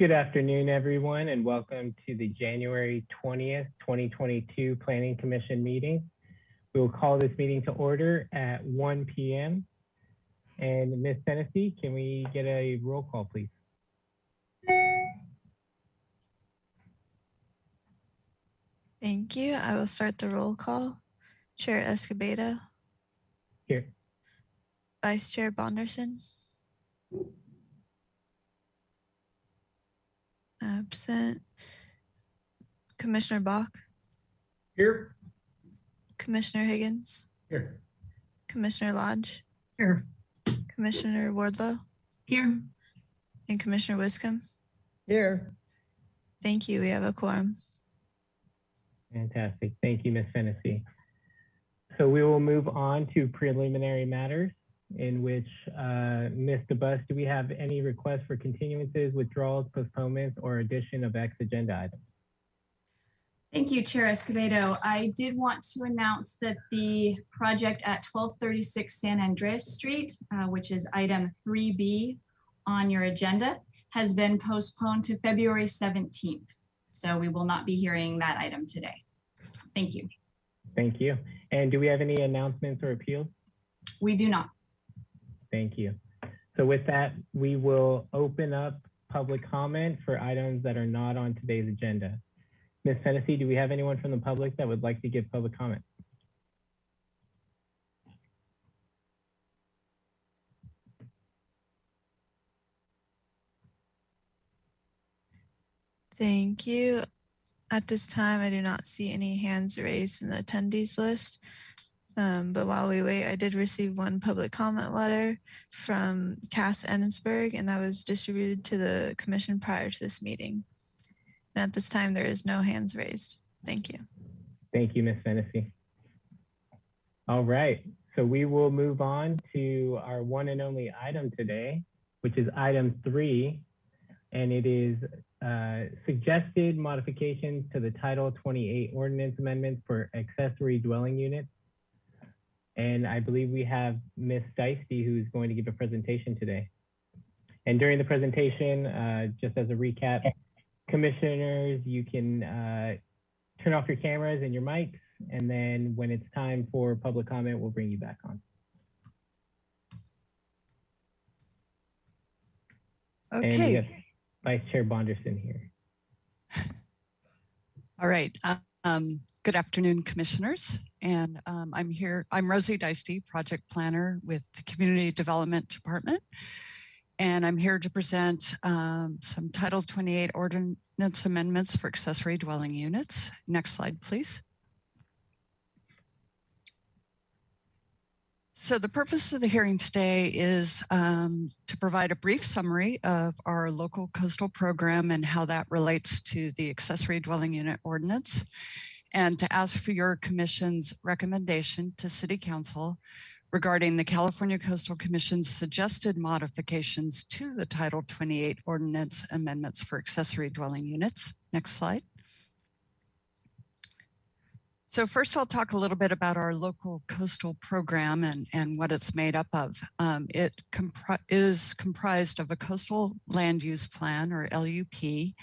Good afternoon, everyone, and welcome to the January 20th, 2022 Planning Commission meeting. We will call this meeting to order at 1 p.m. And Ms. Tennessee, can we get a roll call, please? Thank you. I will start the roll call. Chair Escobedo. Here. Vice Chair Bonderson. Absent. Commissioner Bach. Here. Commissioner Higgins. Here. Commissioner Lodge. Here. Commissioner Wardlow. Here. And Commissioner Wiscombe. Here. Thank you. We have a quorum. Fantastic. Thank you, Ms. Tennessee. So we will move on to preliminary matters, in which, Ms. DeBus, do we have any requests for continuances, withdrawals, postponements, or addition of X agenda items? Thank you, Chair Escobedo. I did want to announce that the project at 1236 San Andreas Street, which is item 3B on your agenda, has been postponed to February 17th. So we will not be hearing that item today. Thank you. Thank you. And do we have any announcements or appeals? We do not. Thank you. So with that, we will open up public comment for items that are not on today's agenda. Ms. Tennessee, do we have anyone from the public that would like to give public comment? Thank you. At this time, I do not see any hands raised in the attendees list. But while we wait, I did receive one public comment letter from Cass Ensberg, and that was distributed to the commission prior to this meeting. And at this time, there is no hands raised. Thank you. Thank you, Ms. Tennessee. All right, so we will move on to our one and only item today, which is item 3, and it is suggested modifications to the Title 28 Ordinance Amendments for accessory dwelling units. And I believe we have Ms. Dicey, who's going to give a presentation today. And during the presentation, just as a recap, commissioners, you can turn off your cameras and your mics, and then when it's time for public comment, we'll bring you back on. Okay. And we have Vice Chair Bonderson here. All right. Good afternoon, commissioners. And I'm Rosie Dicey, project planner with the Community Development Department. And I'm here to present some Title 28 Ordinance amendments for accessory dwelling units. Next slide, please. So the purpose of the hearing today is to provide a brief summary of our local coastal program and how that relates to the accessory dwelling unit ordinance, and to ask for your commission's recommendation to City Council regarding the California Coastal Commission's suggested modifications to the Title 28 Ordinance amendments for accessory dwelling units. Next slide. So first I'll talk a little bit about our local coastal program and what it's made up of. It is comprised of a coastal land use plan, or LUP,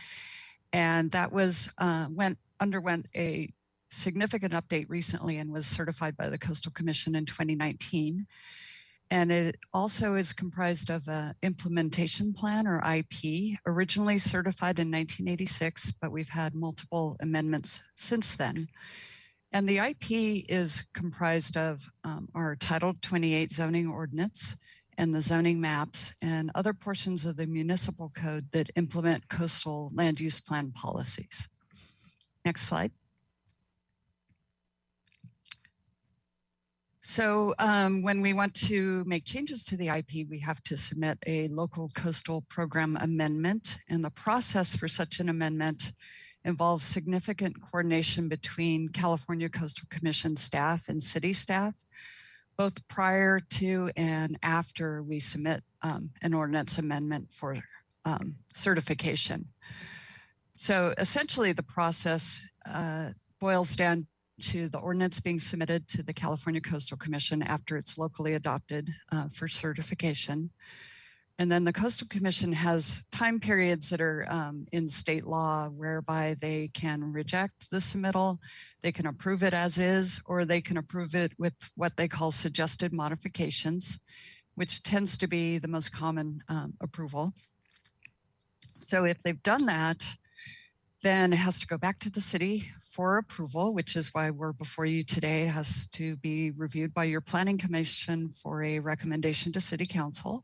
and that was underwent a significant update recently and was certified by the Coastal Commission in 2019. And it also is comprised of an implementation plan, or IP, originally certified in 1986, but we've had multiple amendments since then. And the IP is comprised of our Title 28 zoning ordinance and the zoning maps and other portions of the municipal code that implement coastal land use plan policies. Next slide. So when we want to make changes to the IP, we have to submit a local coastal program amendment, and the process for such an amendment involves significant coordination between California Coastal Commission staff and city staff, both prior to and after we submit an ordinance amendment for certification. So essentially the process boils down to the ordinance being submitted to the California Coastal Commission after it's locally adopted for certification. And then the Coastal Commission has time periods that are in state law whereby they can reject the submittal, they can approve it as is, or they can approve it with what they call suggested modifications, which tends to be the most common approval. So if they've done that, then it has to go back to the city for approval, which is why we're before you today. It has to be reviewed by your planning commission for a recommendation to city council.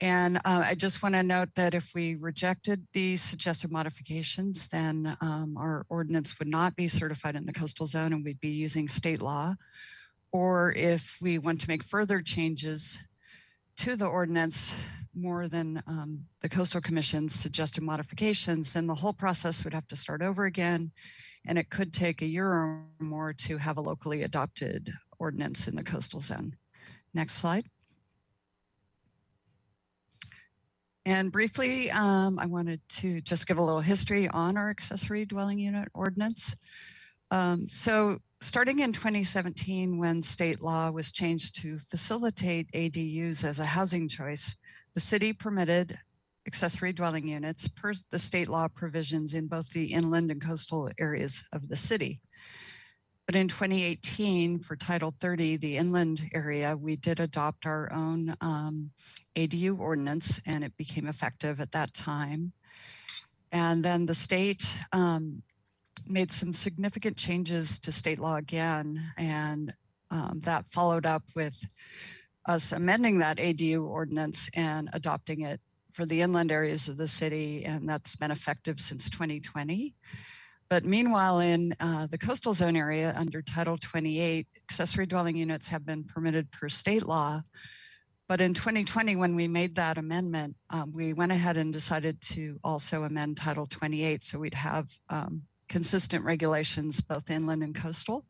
And I just want to note that if we rejected these suggested modifications, then our ordinance would not be certified in the coastal zone and we'd be using state law. Or if we want to make further changes to the ordinance more than the Coastal Commission's suggested modifications, then the whole process would have to start over again. And it could take a year or more to have a locally adopted ordinance in the coastal zone. Next slide. And briefly, I wanted to just give a little history on our accessory dwelling unit ordinance. So starting in 2017, when state law was changed to facilitate ADUs as a housing choice, the city permitted accessory dwelling units per the state law provisions in both the inland and coastal areas of the city. But in 2018, for Title 30, the inland area, we did adopt our own ADU ordinance, and it became effective at that time. And then the state made some significant changes to state law again, and that followed up with us amending that ADU ordinance and adopting it for the inland areas of the city, and that's been effective since 2020. But meanwhile, in the coastal zone area under Title 28, accessory dwelling units have been permitted per state law. But in 2020, when we made that amendment, we went ahead and decided to also amend Title 28 so we'd have consistent regulations both inland and coastal.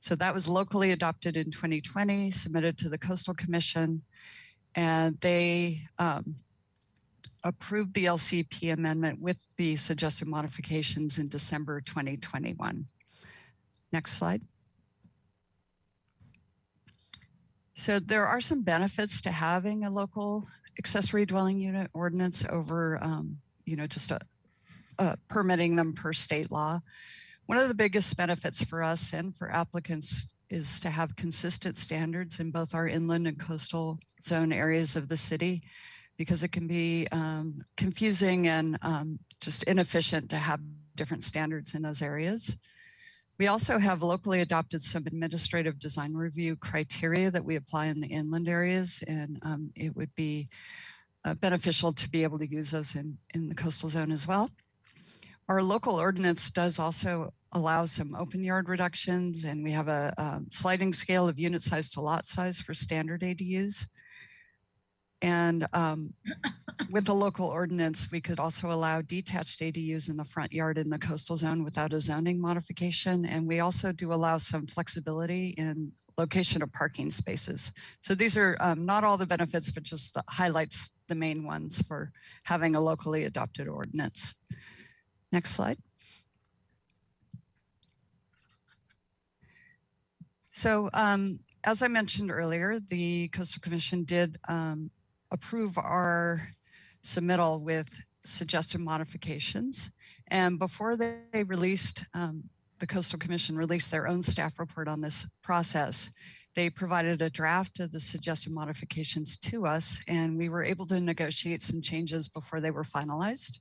So that was locally adopted in 2020, submitted to the Coastal Commission, and they approved the LCP amendment with the suggested modifications in December 2021. Next slide. So there are some benefits to having a local accessory dwelling unit ordinance over, just permitting them per state law. One of the biggest benefits for us and for applicants is to have consistent standards in both our inland and coastal zone areas of the city, because it can be confusing and just inefficient to have different standards in those areas. We also have locally adopted some administrative design review criteria that we apply in the inland areas, and it would be beneficial to be able to use those in the coastal zone as well. Our local ordinance does also allow some open yard reductions, and we have a sliding scale of unit size to lot size for standard ADUs. And with the local ordinance, we could also allow detached ADUs in the front yard in the coastal zone without a zoning modification. And we also do allow some flexibility in location of parking spaces. So these are not all the benefits, but just the highlights, the main ones for having a locally adopted ordinance. Next slide. So as I mentioned earlier, the Coastal Commission did approve our submittal with suggested modifications. And before they released, the Coastal Commission released their own staff report on this process, they provided a draft of the suggested modifications to us, and we were able to negotiate some changes before they were finalized.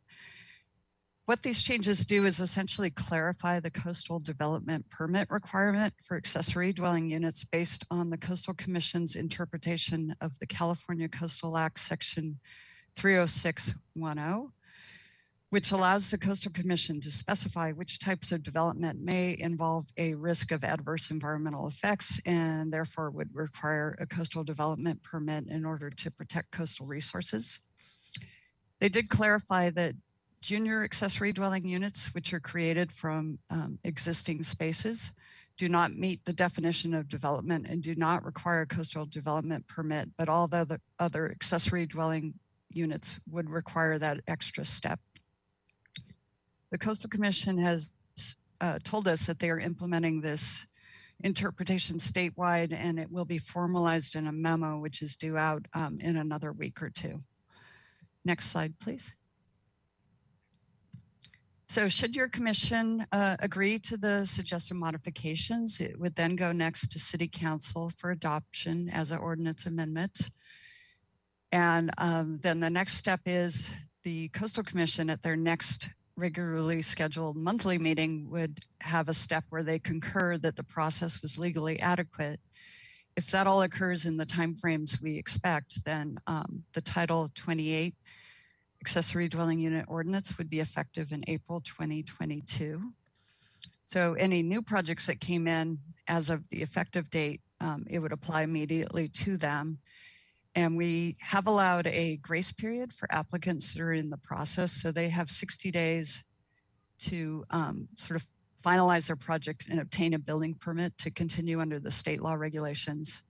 What these changes do is essentially clarify the coastal development permit requirement for accessory dwelling units based on the Coastal Commission's interpretation of the California Coastal Act Section 30610, which allows the Coastal Commission to specify which types of development may involve a risk of adverse environmental effects and therefore would require a coastal development permit in order to protect coastal resources. They did clarify that junior accessory dwelling units, which are created from existing spaces, do not meet the definition of development and do not require a coastal development permit, but all the other accessory dwelling units would require that extra step. The Coastal Commission has told us that they are implementing this interpretation statewide, and it will be formalized in a memo, which is due out in another week or two. Next slide, please. So should your commission agree to the suggested modifications, it would then go next to City Council for adoption as an ordinance amendment. And then the next step is the Coastal Commission at their next regularly scheduled monthly meeting would have a step where they concur that the process was legally adequate. If that all occurs in the timeframes we expect, then the Title 28 Accessory Dwelling Unit Ordinance would be effective in April 2022. So any new projects that came in as of the effective date, it would apply immediately to them. And we have allowed a grace period for applicants that are in the process. So they have 60 days to sort of finalize their project and obtain a building permit to continue under the state law regulations,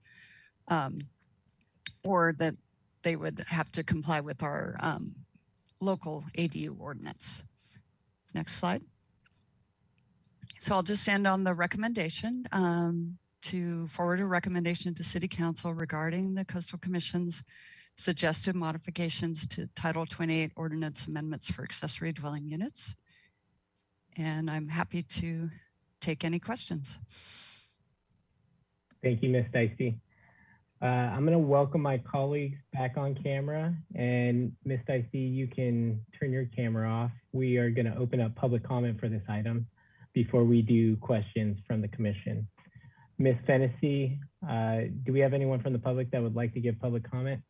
or that they would have to comply with our local ADU ordinance. Next slide. So I'll just end on the recommendation to forward a recommendation to City Council regarding the Coastal Commission's suggested modifications to Title 28 Ordinance Amendments for Accessory Dwelling Units. And I'm happy to take any questions. Thank you, Ms. Dicey. I'm going to welcome my colleagues back on camera. And Ms. Dicey, you can turn your camera off. We are going to open up public comment for this item before we do questions from the commission. Ms. Fennessy, do we have anyone from the public that would like to give public comment?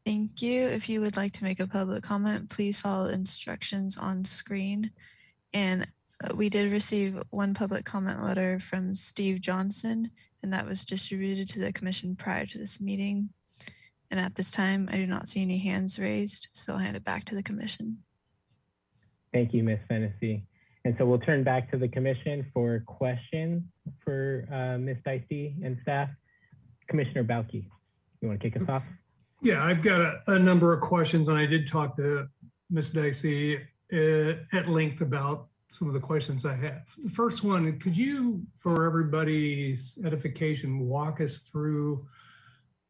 Thank you. If you would like to make a public comment, please follow the instructions on screen. And we did receive one public comment letter from Steve Johnson, and that was distributed to the commission prior to this meeting. And at this time, I do not see any hands raised, so I'll hand it back to the commission. Thank you, Ms. Fennessy. And so we'll turn back to the commission for questions for Ms. Dicey and staff. Commissioner Balke, you want to kick us off? Yeah, I've got a number of questions, and I did talk to Ms. Dicey at length about some of the questions I have. The first one, could you, for everybody's edification, walk us through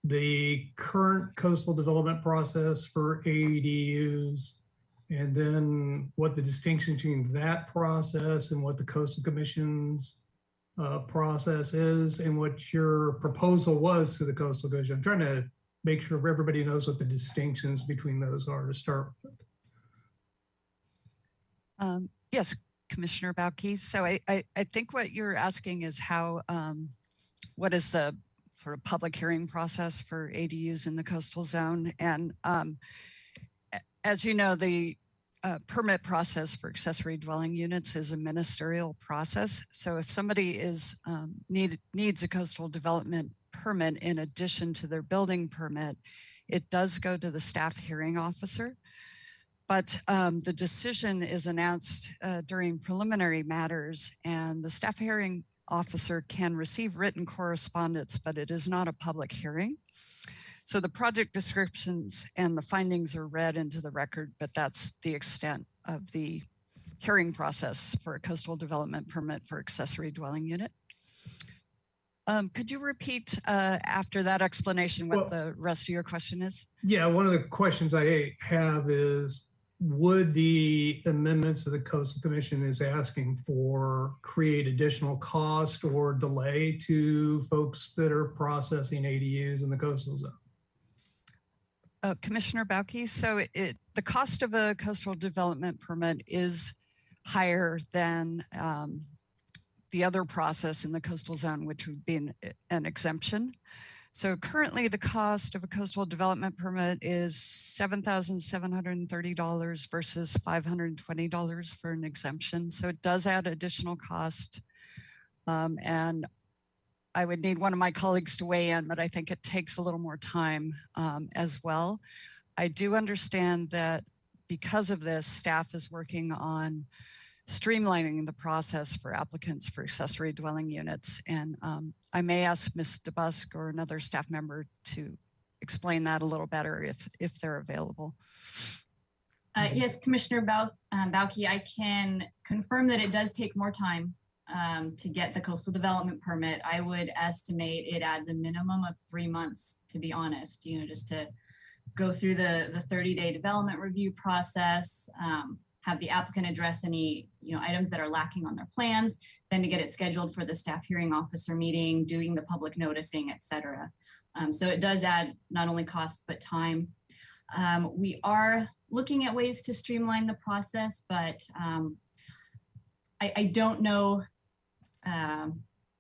the current coastal development process for ADUs, and then what the distinction between that process and what the Coastal Commission's process is, and what your proposal was to the Coastal Commission? I'm trying to make sure everybody knows what the distinctions between those are to start with. Yes, Commissioner Balke. So I think what you're asking is how, what is the sort of public hearing process for ADUs in the coastal zone? And as you know, the permit process for accessory dwelling units is a ministerial process. So if somebody is needs a coastal development permit in addition to their building permit, it does go to the staff hearing officer. But the decision is announced during preliminary matters, and the staff hearing officer can receive written correspondence, but it is not a public hearing. So the project descriptions and the findings are read into the record, but that's the extent of the hearing process for a coastal development permit for accessory dwelling unit. Could you repeat after that explanation what the rest of your question is? Yeah, one of the questions I have is, would the amendments that the Coastal Commission is asking for create additional cost or delay to folks that are processing ADUs in the coastal zone? Commissioner Balke, so the cost of a coastal development permit is higher than the other process in the coastal zone, which would be an exemption. So currently the cost of a coastal development permit is $7,730 versus $520 for an exemption. So it does add additional cost. And I would need one of my colleagues to weigh in, but I think it takes a little more time as well. I do understand that because of this, staff is working on streamlining the process for applicants for accessory dwelling units. And I may ask Ms. DeBusk or another staff member to explain that a little better if they're available. Yes, Commissioner Balke, I can confirm that it does take more time to get the coastal development permit, I would estimate it adds a minimum of 3 months, to be honest, just to go through the 30-day development review process, have the applicant address any items that are lacking on their plans, then to get it scheduled for the staff hearing officer meeting, doing the public noticing, et cetera. So it does add not only cost, but time. We are looking at ways to streamline the process, but I don't know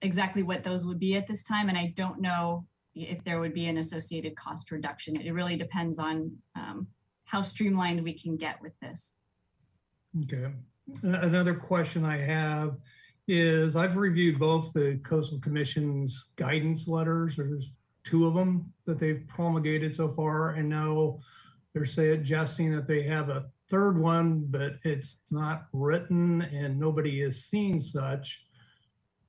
exactly what those would be at this time. And I don't know if there would be an associated cost reduction. It really depends on how streamlined we can get with this. Okay. Another question I have is I've reviewed both the Coastal Commission's guidance letters. There's 2 of them that they've promulgated so far, and now they're suggesting that they have a 3rd one, but it's not written and nobody has seen such.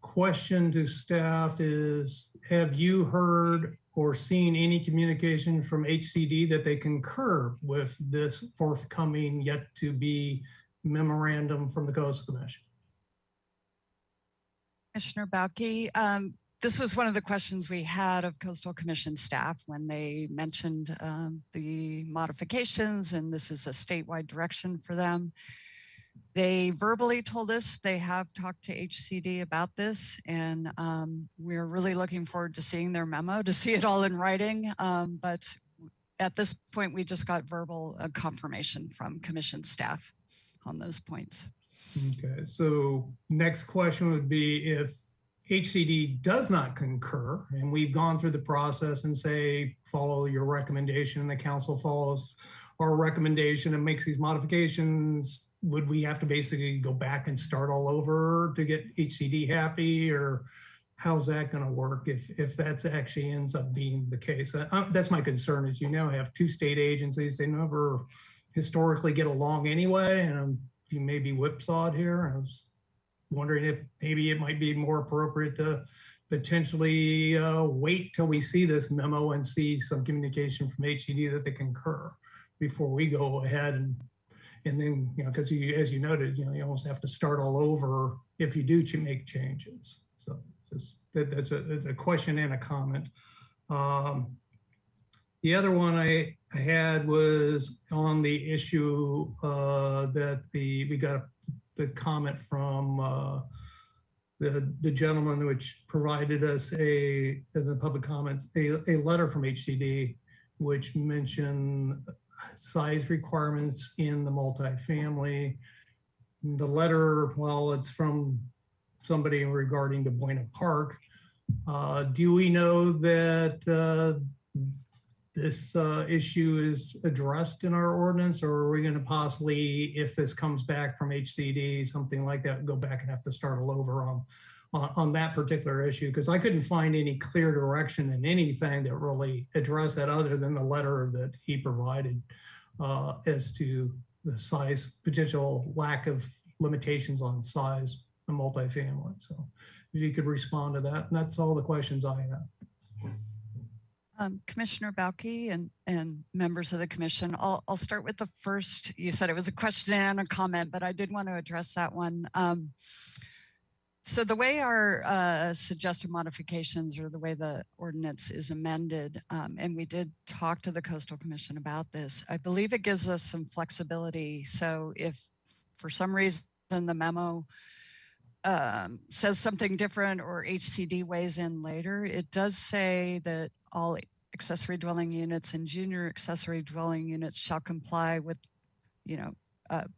Question to staff is, have you heard or seen any communication from HCD that they concur with this forthcoming yet to be memorandum from the Coastal Commission? Commissioner Bauke, this was one of the questions we had of Coastal Commission staff when they mentioned the modifications, and this is a statewide direction for them. They verbally told us they have talked to HCD about this, and we're really looking forward to seeing their memo, to see it all in writing. But at this point, we just got verbal confirmation from Commission staff on those points. Okay, so next question would be, if HCD does not concur and we've gone through the process and say, follow your recommendation, and the council follows our recommendation and makes these modifications, would we have to basically go back and start all over to get HCD happy, or how's that going to work if that's actually ends up being the case? That's my concern, is you now have 2 state agencies. They never historically get along anyway, and you may be whipsawed here. I was wondering if maybe it might be more appropriate to potentially wait till we see this memo and see some communication from HCD that they concur before we go ahead and then, because as you noted, you almost have to start all over if you do make changes. So just that's a question and a comment. The other one I had was on the issue that we got the comment from the gentleman which provided us in the public comments, a letter from HCD which mentioned size requirements in the multifamily. The letter, well, it's from somebody regarding to Buena Park. Do we know that this issue is addressed in our ordinance, or are we going to possibly, if this comes back from HCD, something like that, go back and have to start all over on that particular issue? Because I couldn't find any clear direction in anything that really addressed that other than the letter that he provided as to the size, potential lack of limitations on size of multifamily. So if you could respond to that, and that's all the questions I have. Commissioner Bauke and members of the commission, I'll start with the first. You said it was a question and a comment, but I did want to address that one. So the way our suggested modifications, or the way the ordinance is amended, and we did talk to the Coastal Commission about this, I believe it gives us some flexibility. So if for some reason the memo says something different, or HCD weighs in later, it does say that all accessory dwelling units and junior accessory dwelling units shall comply with,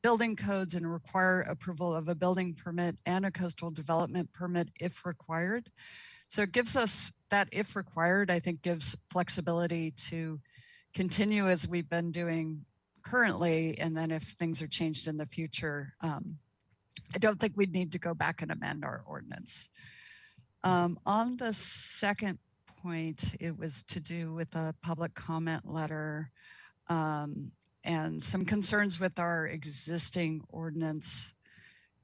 building codes and require approval of a building permit and a coastal development permit if required. So it gives us that, if required, I think gives flexibility to continue as we've been doing currently. And then if things are changed in the future, I don't think we'd need to go back and amend our ordinance. On the second point, it was to do with a public comment letter and some concerns with our existing ordinance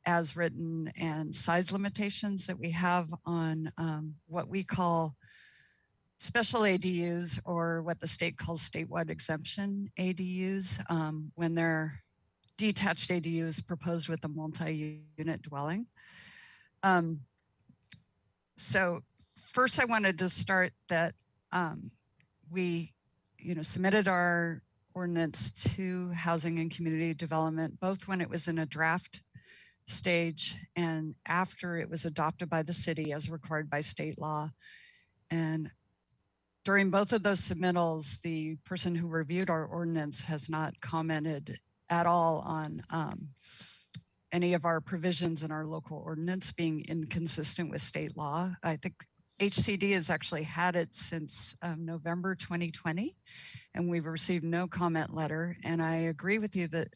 as written, and size limitations that we have on what we call special ADUs, or what the state calls statewide exemption ADUs, when they're detached ADUs proposed with a multi-unit dwelling. So first I wanted to start that we, submitted our ordinance to Housing and Community Development, both when it was in a draft stage and after it was adopted by the city as required by state law. And during both of those submittals, the person who reviewed our ordinance has not commented at all on any of our provisions in our local ordinance being inconsistent with state law. I think HCD has actually had it since November 2020, and we've received no comment letter. And I agree with you that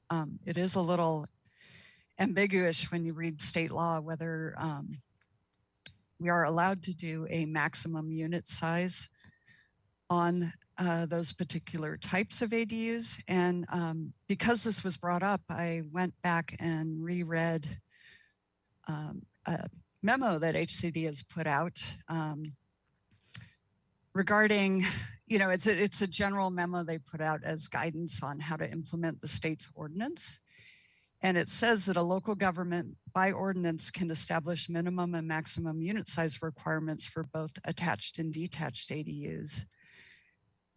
it is a little ambiguous when you read state law, whether we are allowed to do a maximum unit size on those particular types of ADUs. And because this was brought up, I went back and reread a memo that HCD has put out regarding, it's a general memo they put out as guidance on how to implement the state's ordinance. And it says that a local government by ordinance can establish minimum and maximum unit size requirements for both attached and detached ADUs.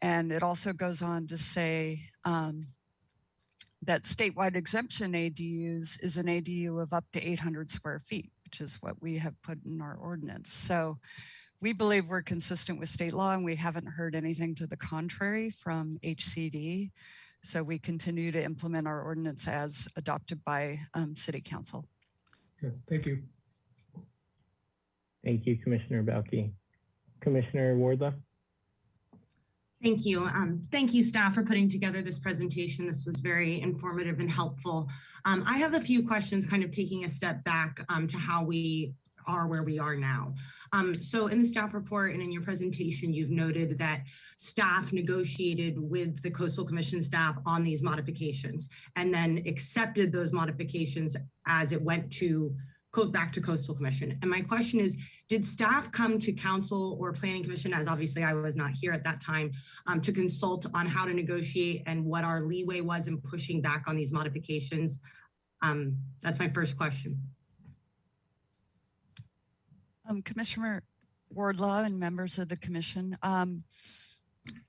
And it also goes on to say that statewide exemption ADUs is an ADU of up to 800 square feet, which is what we have put in our ordinance. So we believe we're consistent with state law, and we haven't heard anything to the contrary from HCD. So we continue to implement our ordinance as adopted by City Council. Good, thank you. Thank you, Commissioner Belke. Commissioner Wardlaw. Thank you. Thank you, staff, for putting together this presentation. This was very informative and helpful. I have a few questions kind of taking a step back to how we are where we are now. So in the staff report and in your presentation, you've noted that staff negotiated with the Coastal Commission staff on these modifications and then accepted those modifications as it went to back to Coastal Commission. And my question is, did staff come to council or planning commission, as obviously I was not here at that time, to consult on how to negotiate and what our leeway was in pushing back on these modifications? That's my first question. Commissioner Wardlaw and members of the commission.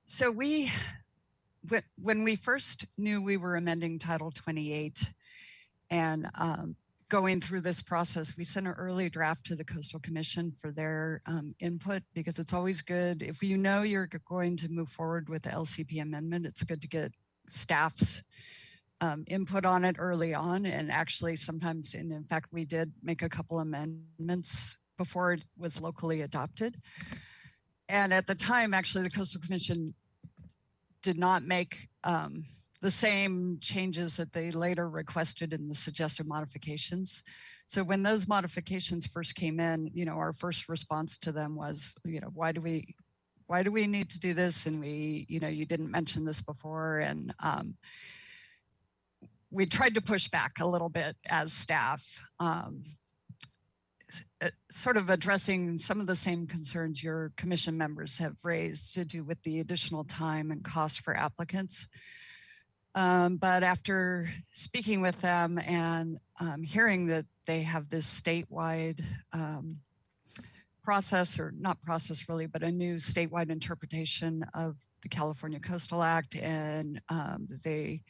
So when we first knew we were amending Title 28 and going through this process, we sent an early draft to the Coastal Commission for their input, because it's always good if you know you're going to move forward with the LCP amendment. It's good to get staff's input on it early on. And actually sometimes, and in fact, we did make a couple amendments before it was locally adopted. And at the time, actually, the Coastal Commission did not make the same changes that they later requested in the suggested modifications. So when those modifications first came in, our first response to them was, why do we need to do this? And you didn't mention this before. And we tried to push back a little bit as staff, sort of addressing some of the same concerns your commission members have raised to do with the additional time and cost for applicants. But after speaking with them and hearing that they have this statewide process, or not process really, but a new statewide interpretation of the California Coastal Act, and they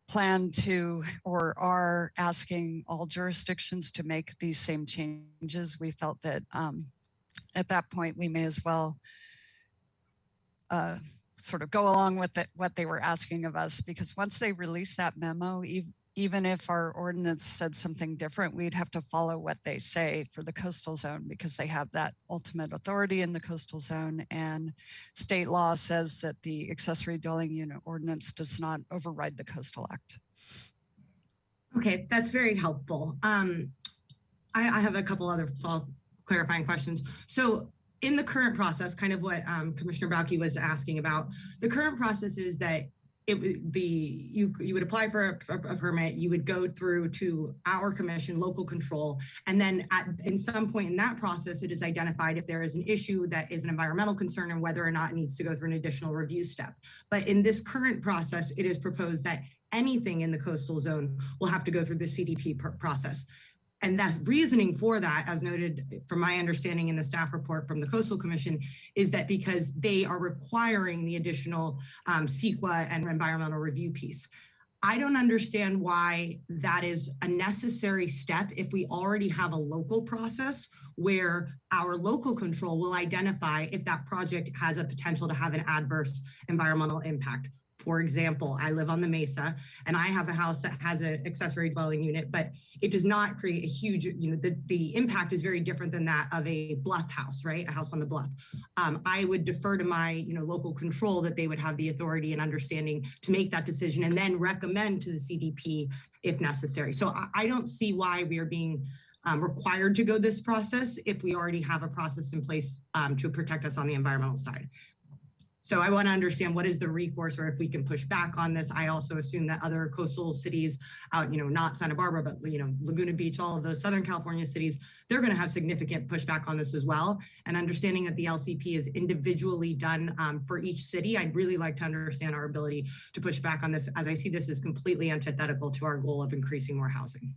plan to or are asking all jurisdictions to make these same changes, we felt that at that point we may as well sort of go along with what they were asking of us, because once they release that memo, even if our ordinance said something different, we'd have to follow what they say for the coastal zone, because they have that ultimate authority in the coastal zone, and state law says that the accessory dwelling unit ordinance does not override the Coastal Act. Okay, that's very helpful. I have a couple other clarifying questions. So in the current process, kind of what Commissioner Belke was asking about, the current process is that you would apply for a permit, you would go through to our commission, local control, and then in some point in that process, it is identified if there is an issue that is an environmental concern and whether or not it needs to go through an additional review step. But in this current process, it is proposed that anything in the coastal zone will have to go through the CDP process. And that reasoning for that, as noted from my understanding in the staff report from the Coastal Commission, is that because they are requiring the additional CEQA and environmental review piece. I don't understand why that is a necessary step if we already have a local process where our local control will identify if that project has a potential to have an adverse environmental impact. For example, I live on the Mesa and I have a house that has an accessory dwelling unit, but it does not create a huge, the impact is very different than that of a bluff house, right? A house on the bluff. I would defer to my local control that they would have the authority and understanding to make that decision and then recommend to the CDP if necessary. So I don't see why we are being required to go this process if we already have a process in place to protect us on the environmental side. So I want to understand what is the recourse or if we can push back on this. I also assume that other coastal cities out, not Santa Barbara, but, Laguna Beach, all of those Southern California cities, they're going to have significant pushback on this as well. And understanding that the LCP is individually done for each city, I'd really like to understand our ability to push back on this, as I see this as completely antithetical to our goal of increasing more housing.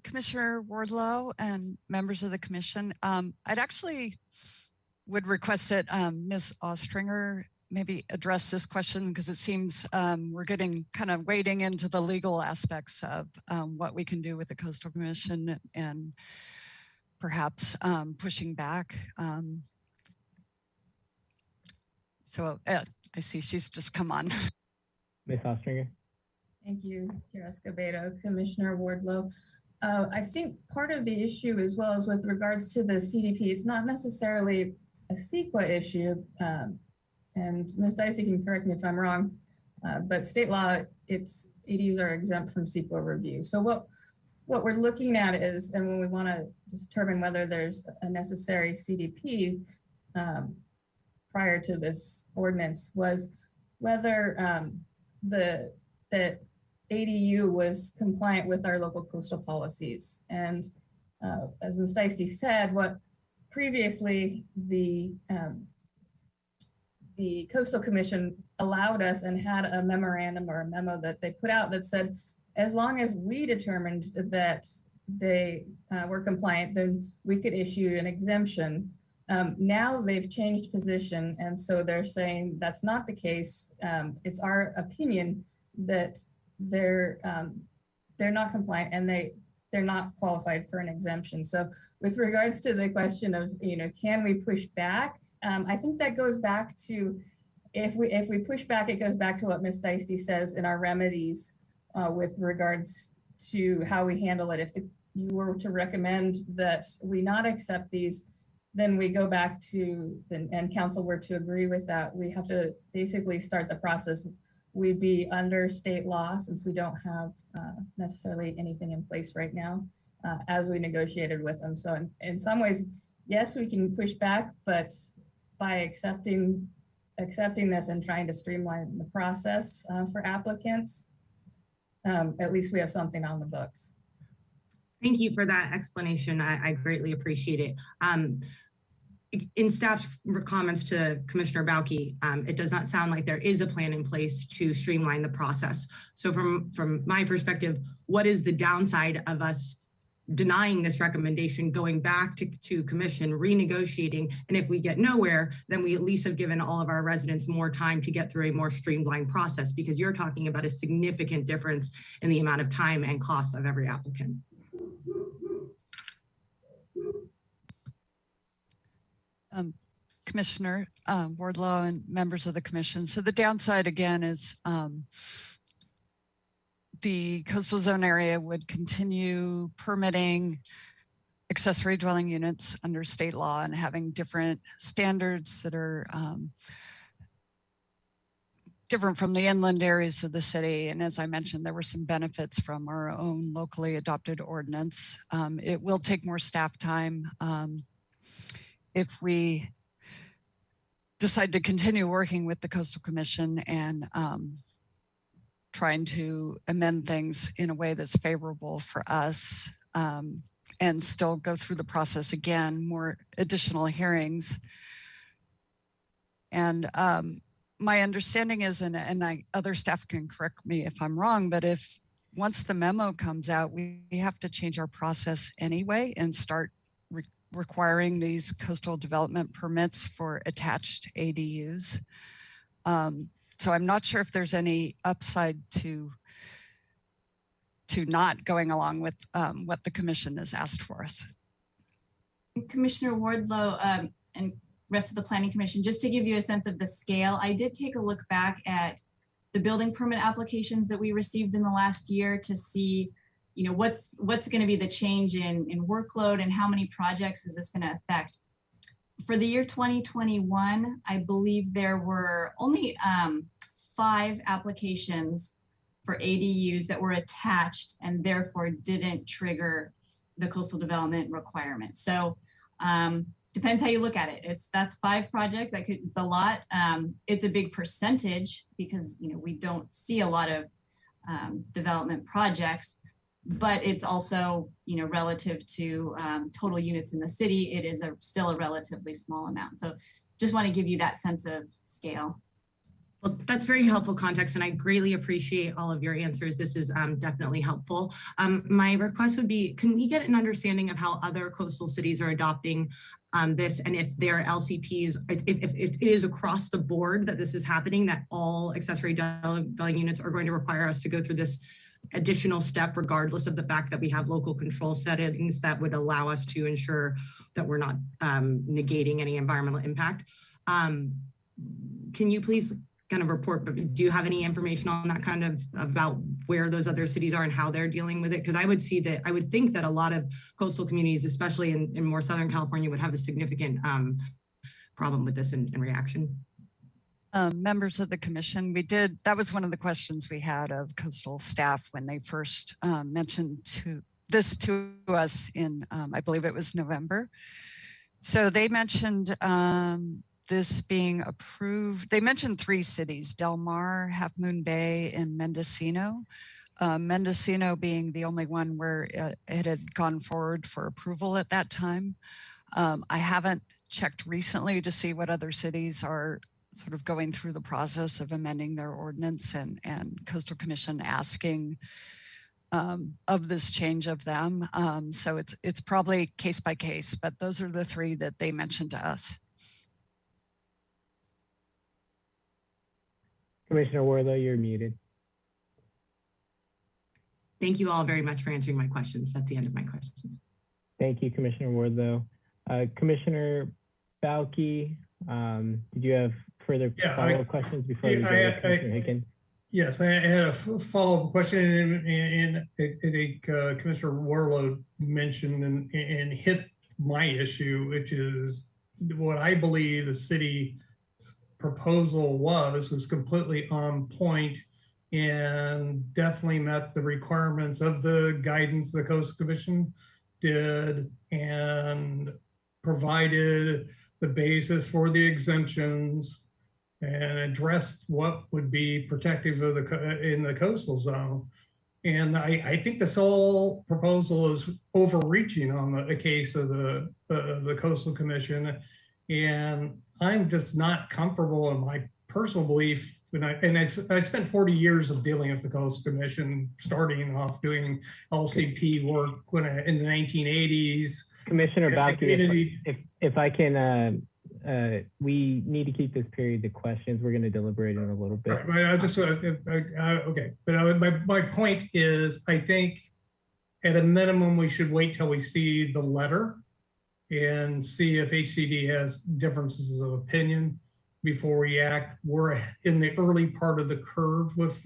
Commissioner Wardlow and members of the commission, I'd actually would request that Ms. Ostringer maybe address this question because it seems we're getting kind of wading into the legal aspects of what we can do with the Coastal Commission and perhaps pushing back. So I see she's just come on. Ms. Ostringer. Thank you, Chair Escobedo, Commissioner Wardlow. I think part of the issue as well as with regards to the CDP, it's not necessarily a CEQA issue, and Ms. Dicey can correct me if I'm wrong, but state law, it's ADUs are exempt from CEQA review. So what we're looking at is, and when we want to determine whether there's a necessary CDP prior to this ordinance, was whether the ADU was compliant with our local coastal policies. And as Ms. Dicey said, what previously the Coastal Commission allowed us and had a memorandum or a memo that they put out that said, as long as we determined that they were compliant, then we could issue an exemption. Now they've changed position, and so they're saying that's not the case. It's our opinion that they're not compliant and they're not qualified for an exemption. So with regards to the question of, can we push back? I think that goes back to, if we push back, it goes back to what Ms. Dicey says in our remedies with regards to how we handle it. If you were to recommend that we not accept these, then we go back to, and council were to agree with that, we have to basically start the process. We'd be under state law since we don't have necessarily anything in place right now as we negotiated with them. So in some ways, yes, we can push back, but by accepting this and trying to streamline the process for applicants, at least we have something on the books. Thank you for that explanation. I greatly appreciate it. In staff's comments to Commissioner Bauke, it does not sound like there is a plan in place to streamline the process. So from my perspective, what is the downside of us denying this recommendation, going back to commission, renegotiating, and if we get nowhere, then we at least have given all of our residents more time to get through a more streamlined process, because you're talking about a significant difference in the amount of time and costs of every applicant. Commissioner Wardlow and members of the commission. So the downside again is the coastal zone area would continue permitting accessory dwelling units under state law and having different standards that are different from the inland areas of the city. And as I mentioned, there were some benefits from our own locally adopted ordinance. It will take more staff time. If we decide to continue working with the Coastal Commission and trying to amend things in a way that's favorable for us and still go through the process again, more additional hearings. And my understanding is, and other staff can correct me if I'm wrong, but if once the memo comes out, we have to change our process anyway and start requiring these coastal development permits for attached ADUs. So I'm not sure if there's any upside to not going along with what the commission has asked for us. Commissioner Wardlow and rest of the Planning Commission, just to give you a sense of the scale, I did take a look back at the building permit applications that we received in the last year to see, you know, what's going to be the change in workload and how many projects is this going to affect. For the year 2021, I believe there were only 5 applications for ADUs that were attached and therefore didn't trigger the coastal development requirement. So depends how you look at it. That's 5 projects. It's a lot. It's a big percentage because, you know, we don't see a lot of development projects, but it's also, you know, relative to total units in the city, it is still a relatively small amount. So just want to give you that sense of scale. Well, that's very helpful context, and I greatly appreciate all of your answers. This is definitely helpful. My request would be, can we get an understanding of how other coastal cities are adopting this, and if their LCPs, if it is across the board that this is happening, that all accessory dwelling units are going to require us to go through this additional step, regardless of the fact that we have local control settings that would allow us to ensure that we're not negating any environmental impact. Can you please kind of report, but do you have any information on that kind of about where those other cities are and how they're dealing with it? Because I would think that a lot of coastal communities, especially in more Southern California, would have a significant problem with this in reaction. Members of the commission, that was one of the questions we had of coastal staff when they first mentioned this to us in, I believe it was November. So they mentioned this being approved. They mentioned 3 cities, Del Mar, Half Moon Bay, and Mendocino. Mendocino being the only one where it had gone forward for approval at that time. I haven't checked recently to see what other cities are sort of going through the process of amending their ordinance and Coastal Commission asking of this change of them. So it's probably case by case, but those are the 3 that they mentioned to us. Commissioner Wardlow, you're muted. Thank you all very much for answering my questions. That's the end of my questions. Thank you, Commissioner Wardlow. Commissioner Balke, did you have further follow-up questions before we go to Commissioner Higgins? Yes, I had a follow-up question, and I think Commissioner Wardlow mentioned and hit my issue, which is what I believe the city proposal was completely on point and definitely met the requirements of the guidance the Coastal Commission did and provided the basis for the exemptions and addressed what would be protective of in the coastal zone. And I think this whole proposal is overreaching on the case of the Coastal Commission. And I'm just not comfortable in my personal belief. I spent 40 years of dealing with the Coastal Commission, starting off doing LCP work in the 1980s. Commissioner Balke, if I can, we need to keep this period to questions. We're going to deliberate in a little bit. Right, I just okay, but my point is, I think at a minimum we should wait till we see the letter and see if HCD has differences of opinion before we act. We're in the early part of the curve with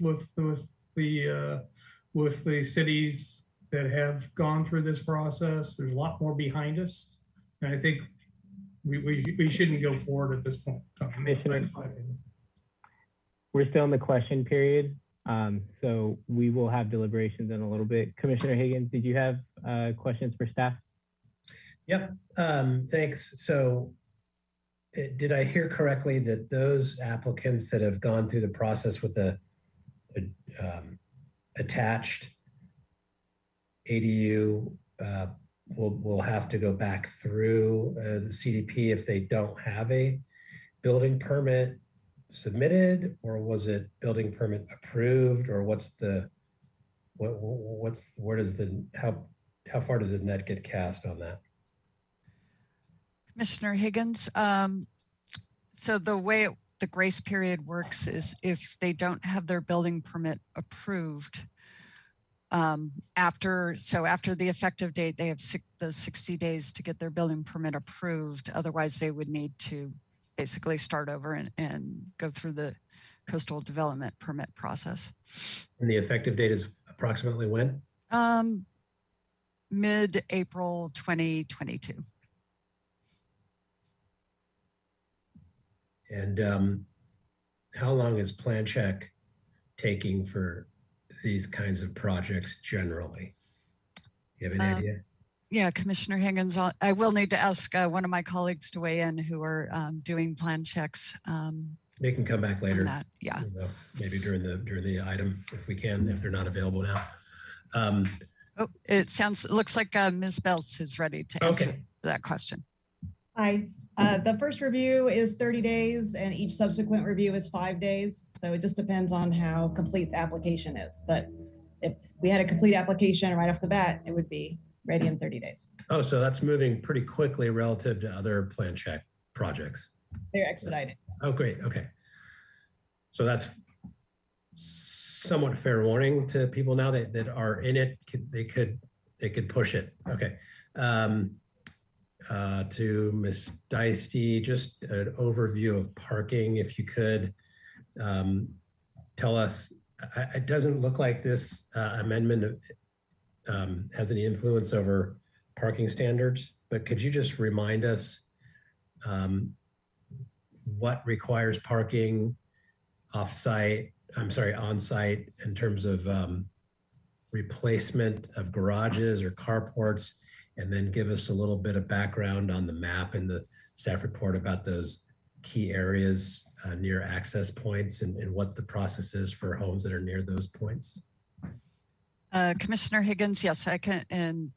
the cities that have gone through this process. There's a lot more behind us, and I think we shouldn't go forward at this point. Commissioner, we're still in the question period, so we will have deliberations in a little bit. Commissioner Higgins, did you have questions for staff? Yep, thanks. So did I hear correctly that those applicants that have gone through the process with the attached ADU will have to go back through the CDP if they don't have a building permit submitted, or was it building permit approved, or what's the how far does the net get cast on that? Commissioner Higgins, so the way the grace period works is if they don't have their building permit approved, after the effective date, they have those 60 days to get their building permit approved. Otherwise, they would need to basically start over and go through the coastal development permit process. And the effective date is approximately when? Mid-April 2022. And how long is plan check taking for these kinds of projects generally? Do you have any idea? Yeah, Commissioner Higgins, I will need to ask one of my colleagues to weigh in who are doing plan checks. They can come back later. Yeah, you know, maybe during the item if we can, if they're not available now. It looks like Ms. Belts is ready to answer that question. Hi. The first review is 30 days and each subsequent review is 5 days. So it just depends on how complete the application is. But if we had a complete application right off the bat, it would be ready in 30 days. Oh, so that's moving pretty quickly relative to other plan check projects. They're expedited. Oh, great. Okay. So that's somewhat fair warning to people now that are in it. They could push it. Okay. To Ms. Dicey, just an overview of parking, if you could tell us. It doesn't look like this amendment has any influence over parking standards, but could you just remind us what requires parking on-site in terms of replacement of garages or carports, and then give us a little bit of background on the map and the staff report about those key areas near access points and what the process is for homes that are near those points. Commissioner Higgins, yes, I can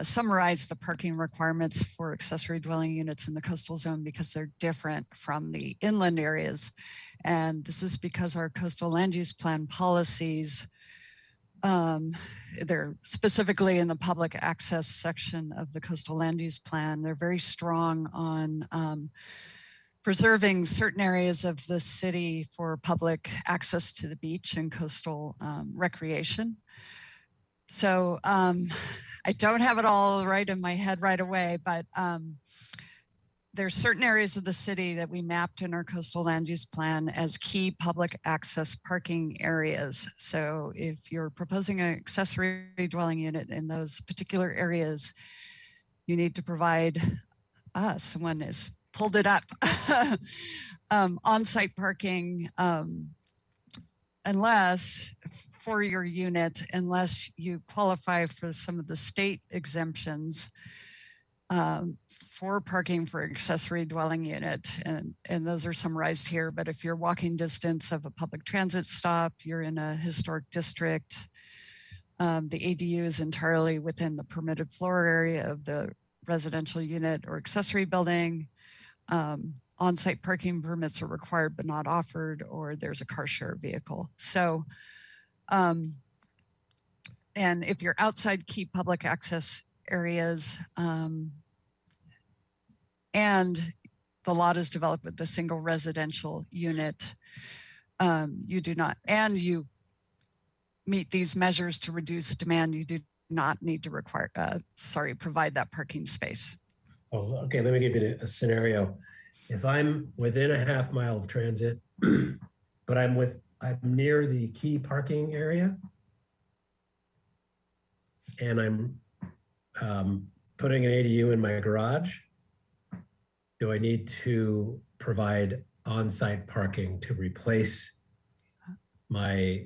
summarize the parking requirements for accessory dwelling units in the coastal zone because they're different from the inland areas. And this is because our coastal land use plan policies, they're specifically in the public access section of the coastal land use plan. They're very strong on preserving certain areas of the city for public access to the beach and coastal recreation. So I don't have it all right in my head right away, but there's certain areas of the city that we mapped in our coastal land use plan as key public access parking areas. So if you're proposing an accessory dwelling unit in those particular areas, you need to provide someone has pulled it up, on-site parking, unless for your unit, unless you qualify for some of the state exemptions for parking for accessory dwelling unit. And those are summarized here, but if you're walking distance of a public transit stop, you're in a historic district, the ADU is entirely within the permitted floor area of the residential unit or accessory building, on-site parking permits are required but not offered, or there's a car share vehicle. So, and if you're outside key public access areas, and the lot is developed with a single residential unit, you do not, and you meet these measures to reduce demand, you do not need to provide that parking space. Oh, okay, let me give you a scenario. If I'm within a half mile of transit, but I'm near the key parking area, and I'm putting an ADU in my garage, do I need to provide on-site parking to replace my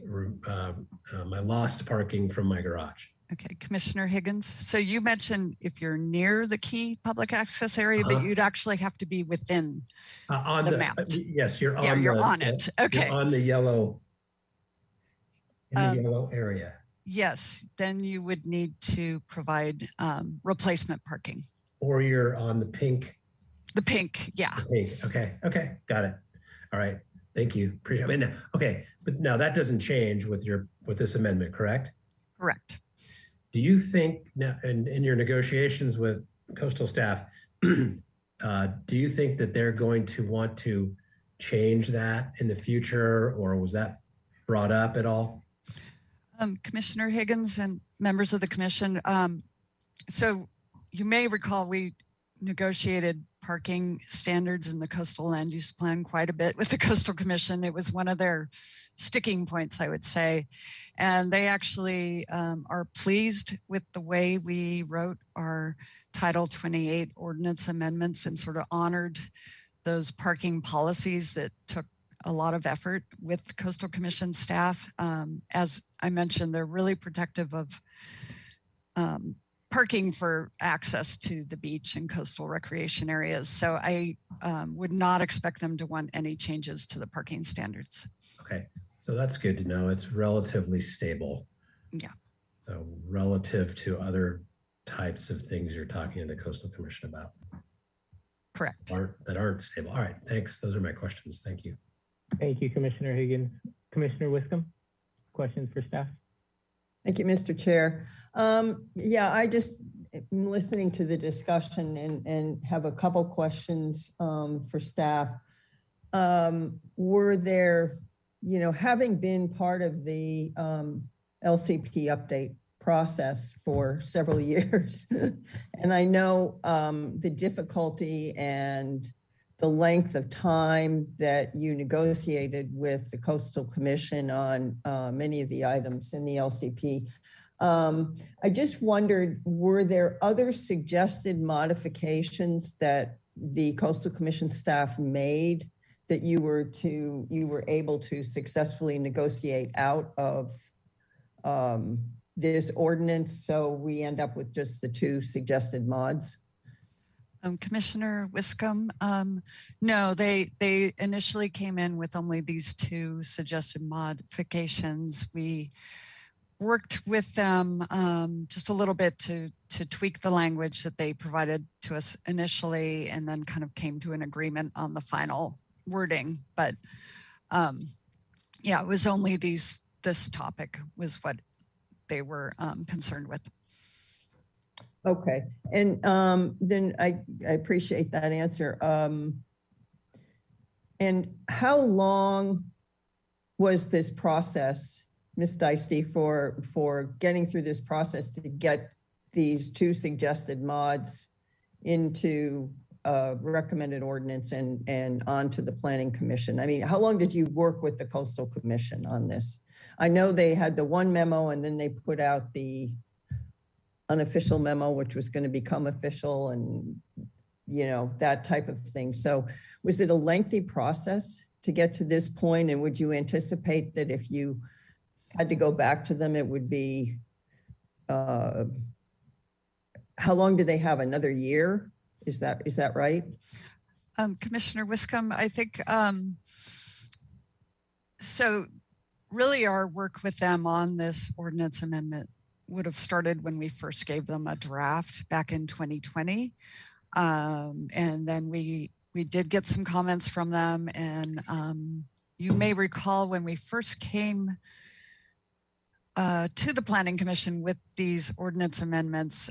my lost parking from my garage? Okay, Commissioner Higgins. So you mentioned if you're near the key public access area, but you'd actually have to be within on the map. Yes, you're on. Yeah, you're on it. Okay. You're on the yellow. In the yellow area. Yes, then you would need to provide replacement parking. Or you're on the pink. The pink, yeah. The pink. Okay, got it. All right, thank you. Appreciate it. Okay, but now that doesn't change with your with this amendment, correct? Correct. Do you think now in your negotiations with coastal staff, do you think that they're going to want to change that in the future, or was that brought up at all? Commissioner Higgins and members of the commission. So you may recall we negotiated parking standards in the coastal land use plan quite a bit with the Coastal Commission. It was one of their sticking points, I would say. And they actually are pleased with the way we wrote our Title 28 ordinance amendments and sort of honored those parking policies that took a lot of effort with the Coastal Commission staff. As I mentioned, they're really protective of parking for access to the beach and coastal recreation areas. So I would not expect them to want any changes to the parking standards. Okay, so that's good to know. It's relatively stable. Yeah. So relative to other types of things you're talking to the Coastal Commission about. Correct. That aren't stable. All right, thanks. Those are my questions. Thank you. Thank you, Commissioner Higgins. Commissioner Wiscombe, questions for staff? Thank you, Mr. Chair. Yeah, I just am listening to the discussion and have a couple questions for staff. Were there, having been part of the LCP update process for several years, and I know the difficulty and the length of time that you negotiated with the Coastal Commission on many of the items in the LCP. I just wondered, were there other suggested modifications that the Coastal Commission staff made that you were able to successfully negotiate out of this ordinance, so we end up with just the two suggested mods? Commissioner Wiscombe, no, they initially came in with only these two suggested modifications. We worked with them just a little bit to tweak the language that they provided to us initially, and then kind of came to an agreement on the final wording. But yeah, it was only this topic was what they were concerned with. Okay, and then I appreciate that answer. And how long was this process, Ms. Dicey, for getting through this process to get these two suggested mods into recommended ordinance and onto the Planning Commission? I mean, how long did you work with the Coastal Commission on this? I know they had the one memo and then they put out the unofficial memo, which was going to become official, and that type of thing. So was it a lengthy process to get to this point? And would you anticipate that if you had to go back to them, it would be, how long do they have? Another year? Is that right? Commissioner Wiscombe, I think, so really our work with them on this ordinance amendment would have started when we first gave them a draft back in 2020. And then we did get some comments from them. And you may recall when we first came to the Planning Commission with these ordinance amendments,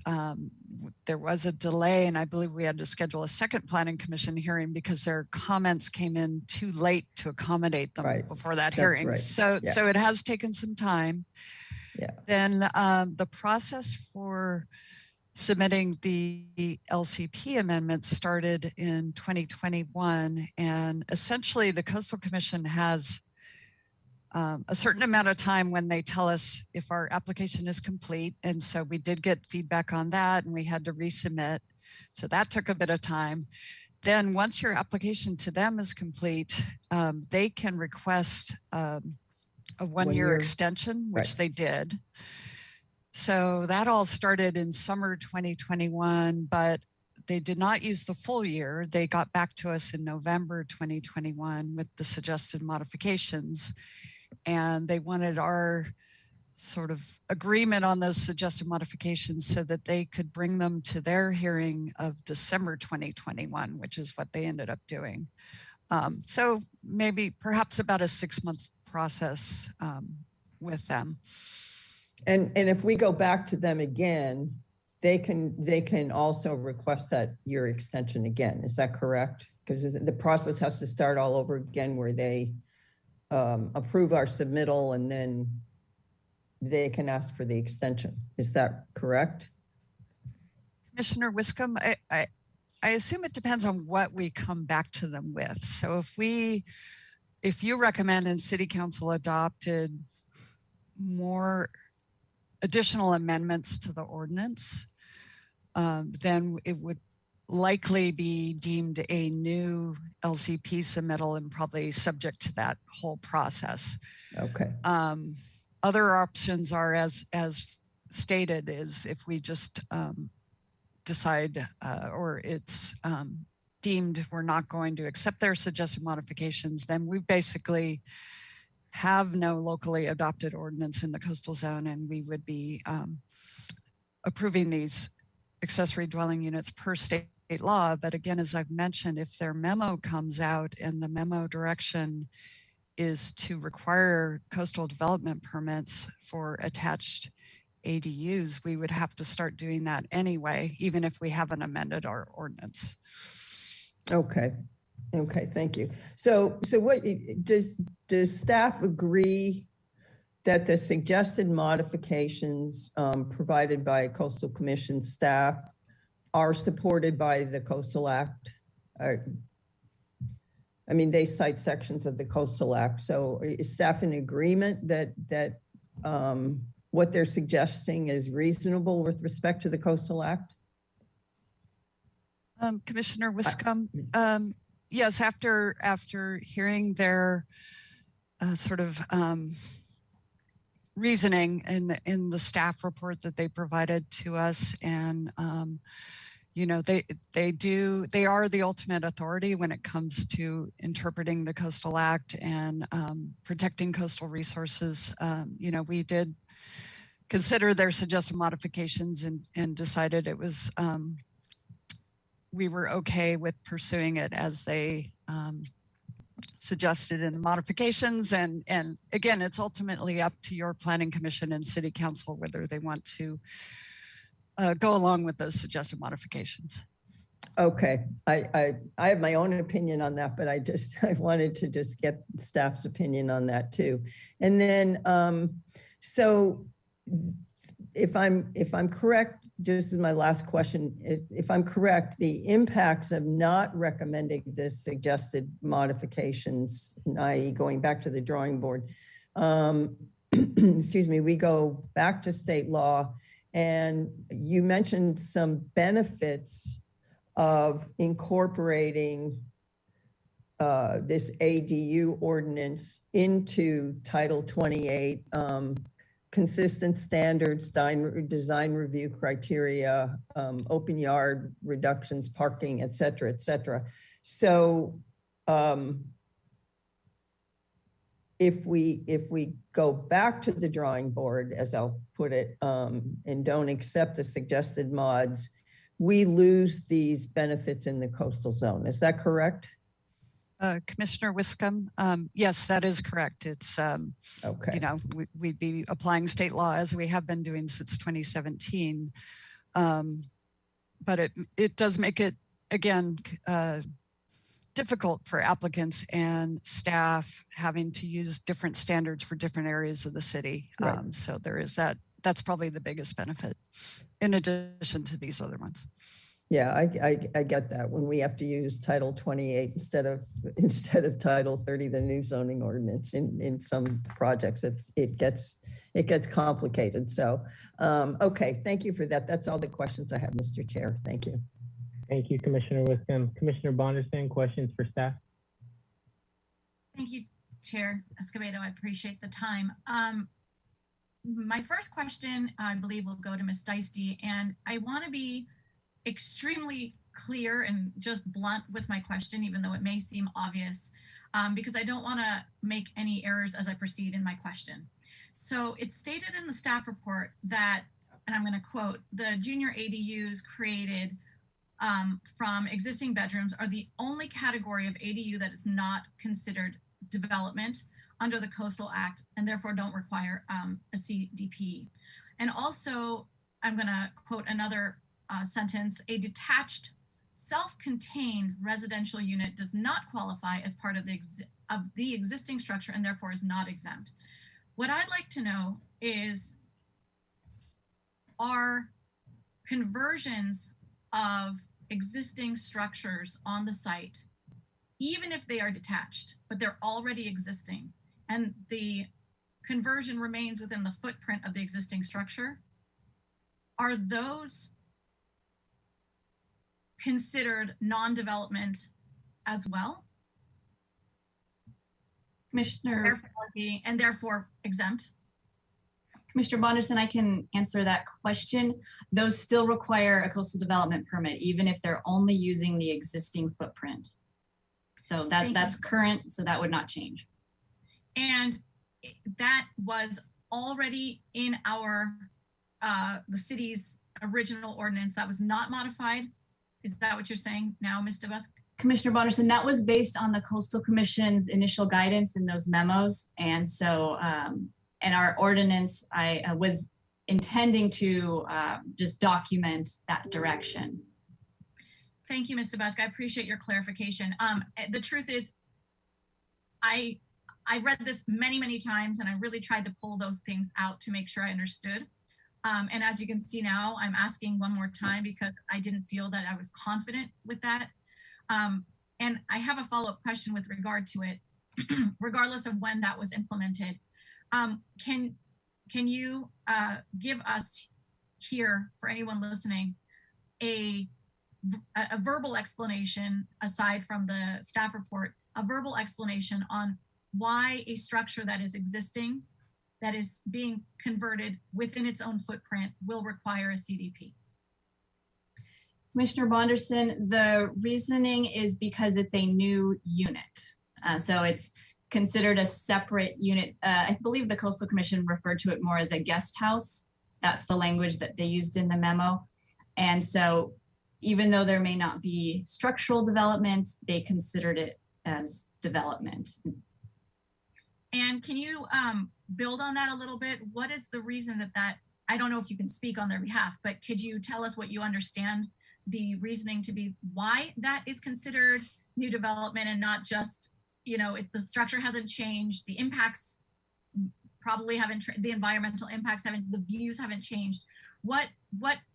there was a delay, and I believe we had to schedule a second Planning Commission hearing because their comments came in too late to accommodate them before that hearing. Right. So it has taken some time. Yeah. Then the process for submitting the LCP amendment started in 2021, and essentially the Coastal Commission has a certain amount of time when they tell us if our application is complete. And so we did get feedback on that and we had to resubmit. So that took a bit of time. Then once your application to them is complete, they can request a one-year extension, which they did. So that all started in summer 2021, but they did not use the full year. They got back to us in November 2021 with the suggested modifications. And they wanted our sort of agreement on those suggested modifications so that they could bring them to their hearing of December 2021, which is what they ended up doing. So maybe perhaps about a 6-month process with them. And if we go back to them again, they can also request that year extension again. Is that correct? Because the process has to start all over again where they approve our submittal and then they can ask for the extension. Is that correct? Commissioner Wiscombe, I assume it depends on what we come back to them with. So if you recommend and City Council adopted more additional amendments to the ordinance, then it would likely be deemed a new LCP submittal and probably subject to that whole process. Okay. Other options are, as stated, is if we just decide or it's deemed we're not going to accept their suggested modifications, then we basically have no locally adopted ordinance in the coastal zone, and we would be approving these accessory dwelling units per state law. But again, as I've mentioned, if their memo comes out and the memo direction is to require coastal development permits for attached ADUs, we would have to start doing that anyway, even if we haven't amended our ordinance. Okay. Okay, thank you. So what does staff agree that the suggested modifications provided by Coastal Commission staff are supported by the Coastal Act? I mean, they cite sections of the Coastal Act. So is staff in agreement that what they're suggesting is reasonable with respect to the Coastal Act? Commissioner Wiscombe, yes, after hearing their sort of reasoning in the staff report that they provided to us, and you know, they are the ultimate authority when it comes to interpreting the Coastal Act and protecting coastal resources. You know, we did consider their suggested modifications and decided it was we were okay with pursuing it as they suggested in the modifications. And again, it's ultimately up to your Planning Commission and City Council whether they want to go along with those suggested modifications. Okay, I have my own opinion on that, but I wanted to just get staff's opinion on that too. And then, so if I'm correct, just as my last question, if I'm correct, the impacts of not recommending this suggested modifications, i.e. going back to the drawing board, excuse me, we go back to state law, and you mentioned some benefits of incorporating this ADU ordinance into Title 28, consistent standards, design review criteria, open yard reductions, parking, et cetera, et cetera. So if we go back to the drawing board, as I'll put it, and don't accept the suggested mods, we lose these benefits in the coastal zone. Is that correct? Commissioner Wiscombe, yes, that is correct. It's, okay. You know, we'd be applying state law as we have been doing since 2017. But it does make it, again, difficult for applicants and staff having to use different standards for different areas of the city. Right. So there is that. That's probably the biggest benefit in addition to these other ones. Yeah, I get that. When we have to use Title 28 instead of Title 30, the new zoning ordinance in some projects, it gets complicated. So, okay, thank you for that. That's all the questions I have, Mr. Chair. Thank you. Thank you, Commissioner Wiscombe. Commissioner Bonderson, questions for staff? Thank you, Chair Escobedo. I appreciate the time. My first question, I believe, will go to Ms. Deisty, and I want to be extremely clear and just blunt with my question, even though it may seem obvious, because I don't want to make any errors as I proceed in my question. So it's stated in the staff report that, and I'm going to quote, the junior ADUs created from existing bedrooms are the only category of ADU that is not considered development under the Coastal Act and therefore don't require a CDP. And also, I'm going to quote another sentence, a detached self-contained residential unit does not qualify as part of the existing structure and therefore is not exempt. What I'd like to know is, are conversions of existing structures on the site, even if they are detached, but they're already existing, and the conversion remains within the footprint of the existing structure, are those considered non-development as well? Commissioner, and therefore exempt? Commissioner Bonderson, I can answer that question. Those still require a coastal development permit, even if they're only using the existing footprint. So that's current, so that would not change. And that was already in our, the city's original ordinance, that was not modified? Is that what you're saying now, Ms. DeBusk? Commissioner Bonderson, that was based on the Coastal Commission's initial guidance in those memos. And so, and our ordinance, I was intending to just document that direction. Thank you, Ms. DeBusk. I appreciate your clarification. The truth is, I read this many, many times, and I really tried to pull those things out to make sure I understood. And as you can see now, I'm asking one more time because I didn't feel that I was confident with that. And I have a follow-up question with regard to it, regardless of when that was implemented. Can you give us here, for anyone listening, a verbal explanation, aside from the staff report, a verbal explanation on why a structure that is existing, that is being converted within its own footprint, will require a CDP? Commissioner Bonderson, the reasoning is because it's a new unit. So it's considered a separate unit. I believe the Coastal Commission referred to it more as a guest house. That's the language that they used in the memo. And so even though there may not be structural development, they considered it as development. And can you build on that a little bit? What is the reason that, I don't know if you can speak on their behalf, but could you tell us what you understand the reasoning to be, why that is considered new development and not just, you know, if the structure hasn't changed, the impacts probably haven't, the environmental impacts haven't, the views haven't changed. What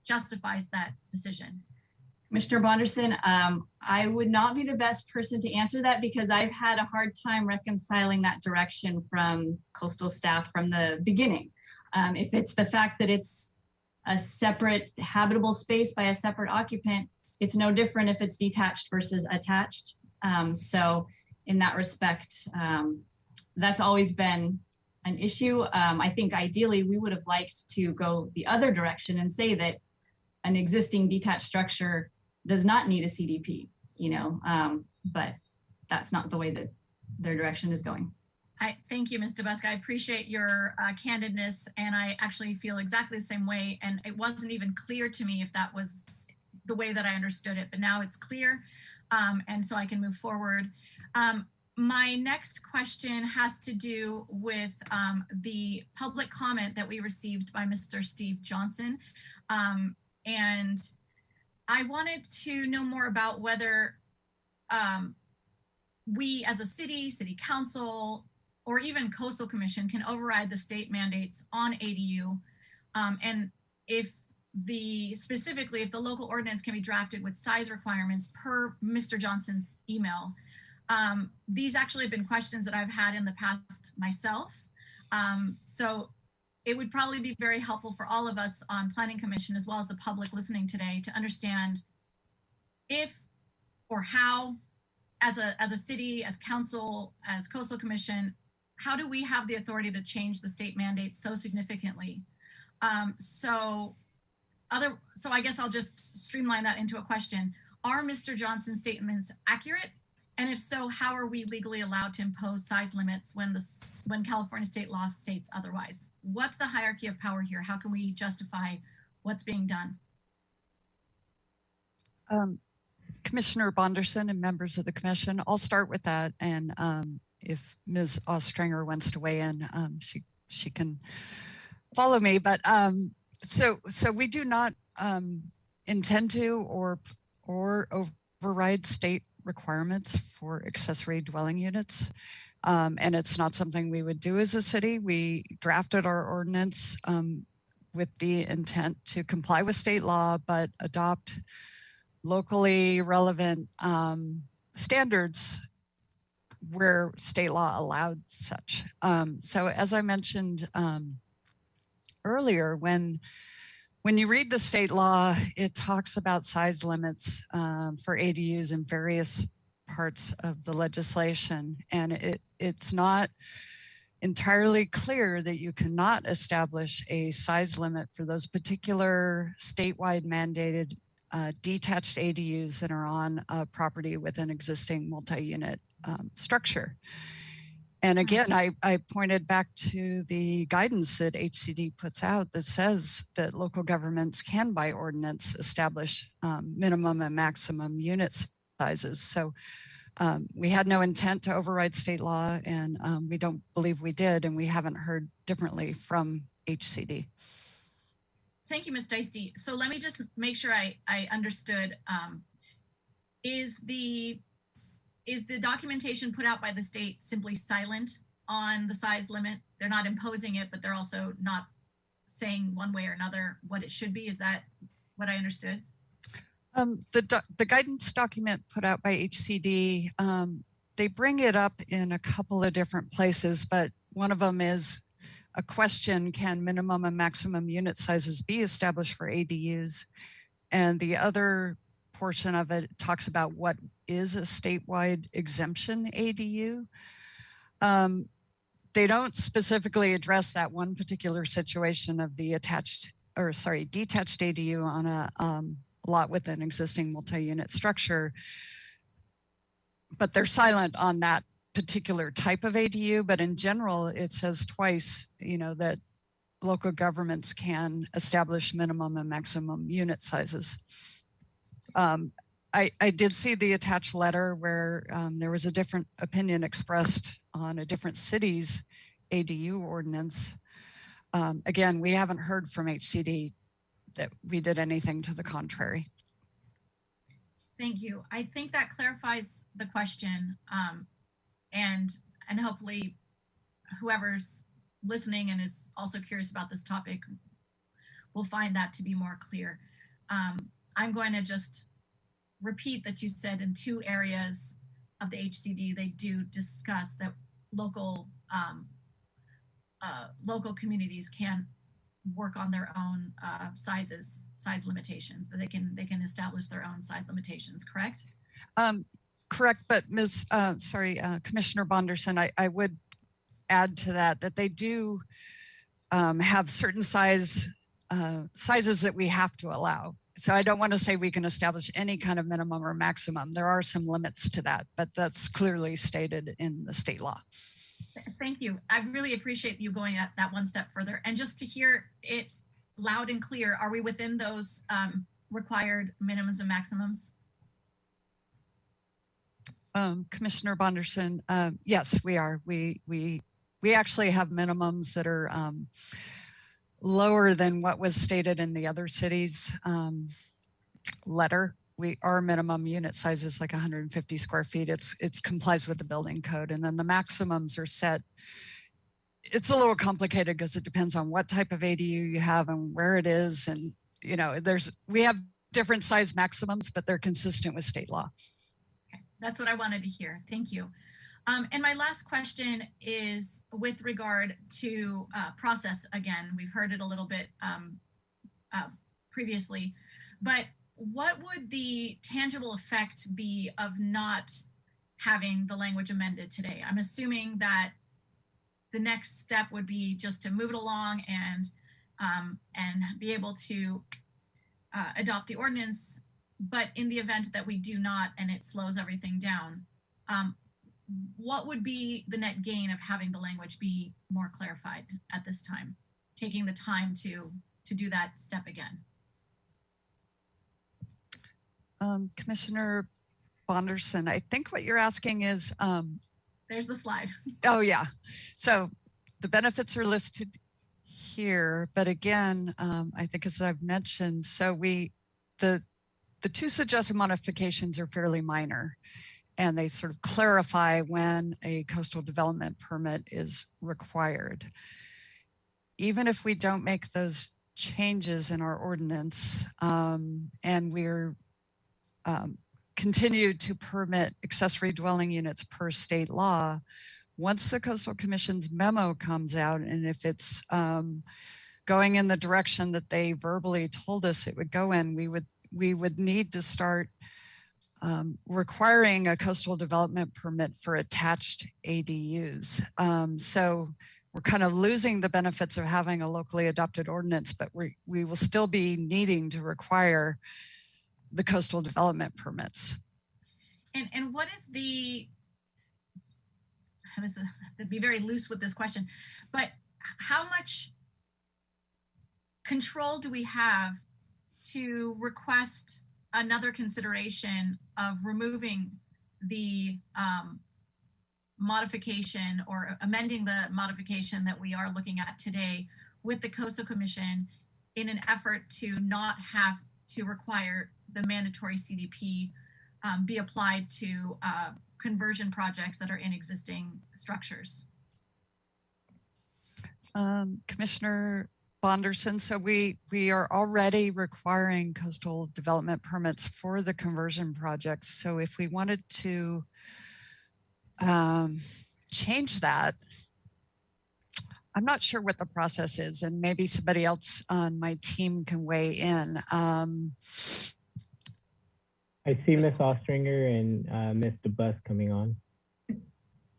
justifies that decision? Commissioner Bonderson, I would not be the best person to answer that because I've had a hard time reconciling that direction from coastal staff from the beginning. If it's the fact that it's a separate habitable space by a separate occupant, it's no different if it's detached versus attached. So in that respect, that's always been an issue. I think ideally we would have liked to go the other direction and say that an existing detached structure does not need a CDP, you know, but that's not the way that their direction is going. Thank you, Ms. DeBusk. I appreciate your candidness, and I actually feel exactly the same way. And it wasn't even clear to me if that was the way that I understood it, but now it's clear, and so I can move forward. My next question has to do with the public comment that we received by Mr. Steve Johnson. And I wanted to know more about whether we as a city council, or even Coastal Commission can override the state mandates on ADU. And if specifically if the local ordinance can be drafted with size requirements per Mr. Johnson's email. These actually have been questions that I've had in the past myself. So it would probably be very helpful for all of us on Planning Commission, as well as the public listening today, to understand if or how, as a city, as council, as Coastal Commission, how do we have the authority to change the state mandate so significantly? So I guess I'll just streamline that into a question. Are Mr. Johnson's statements accurate? And if so, how are we legally allowed to impose size limits when California state law states otherwise? What's the hierarchy of power here? How can we justify what's being done? Commissioner Bonderson and members of the commission, I'll start with that. And if Ms. Ostringer wants to weigh in, she can follow me. But so we do not intend to or override state requirements for accessory dwelling units. And it's not something we would do as a city. We drafted our ordinance with the intent to comply with state law, but adopt locally relevant standards where state law allowed such. So as I mentioned earlier, when you read the state law, it talks about size limits for ADUs in various parts of the legislation. And it's not entirely clear that you cannot establish a size limit for those particular statewide mandated detached ADUs that are on a property with an existing multi-unit structure. And again, I pointed back to the guidance that HCD puts out that says that local governments can by ordinance establish minimum and maximum unit sizes. So we had no intent to override state law, and we don't believe we did, and we haven't heard differently from HCD. Thank you, Ms. Deisty. So let me just make sure I understood. Is the documentation put out by the state simply silent on the size limit? They're not imposing it, but they're also not saying one way or another what it should be. Is that what I understood? The guidance document put out by HCD, they bring it up in a couple of different places, but one of them is a question: can minimum and maximum unit sizes be established for ADUs? And the other portion of it talks about what is a statewide exemption ADU. They don't specifically address that one particular situation of the detached ADU on a lot with an existing multi-unit structure, but they're silent on that particular type of ADU. But in general, it says twice, that local governments can establish minimum and maximum unit sizes. I did see the attached letter where there was a different opinion expressed on a different city's ADU ordinance. Again, we haven't heard from HCD that we did anything to the contrary. Thank you. I think that clarifies the question, and hopefully whoever's listening and is also curious about this topic will find that to be more clear. I'm going to just repeat that you said in 2 areas of the HCD, they do discuss that local communities can work on their own size limitations, that they can establish their own size limitations, correct? Correct, but Commissioner Bonderson, I would add to that they do have certain sizes that we have to allow. So I don't want to say we can establish any kind of minimum or maximum. There are some limits to that, but that's clearly stated in the state law. Thank you. I really appreciate you going at that one step further. And just to hear it loud and clear, are we within those required minimums and maximums? Commissioner Bonderson, yes, we are. We actually have minimums that are lower than what was stated in the other cities' letter. Our minimum unit size is like 150 square feet. It complies with the building code, and then the maximums are set. It's a little complicated because it depends on what type of ADU you have and where it is, and we have different size maximums, but they're consistent with state law. Okay. That's what I wanted to hear. Thank you. And my last question is with regard to process. Again, we've heard it a little bit previously, but what would the tangible effect be of not having the language amended today? I'm assuming that the next step would be just to move it along and be able to adopt the ordinance. But in the event that we do not, and it slows everything down, what would be the net gain of having the language be more clarified at this time, taking the time to do that step again? Commissioner Bonderson, I think what you're asking is There's the slide. Oh, yeah. So the benefits are listed here, but again, I think as I've mentioned, so the two suggested modifications are fairly minor, and they sort of clarify when a coastal development permit is required. Even if we don't make those changes in our ordinance, and we're continue to permit accessory dwelling units per state law, once the Coastal Commission's memo comes out, and if it's going in the direction that they verbally told us it would go in, we would need to start requiring a coastal development permit for attached ADUs. So we're kind of losing the benefits of having a locally adopted ordinance, but we will still be needing to require the coastal development permits. And what is the, to be very loose with this question, but how much control do we have to request another consideration of removing the modification or amending the modification that we are looking at today with the Coastal Commission in an effort to not have to require the mandatory CDP be applied to conversion projects that are in existing structures? Commissioner Bonderson, so we are already requiring coastal development permits for the conversion projects. So if we wanted to change that, I'm not sure what the process is, and maybe somebody else on my team can weigh in. I see Ms. Ostringer and Ms. DeBus coming on.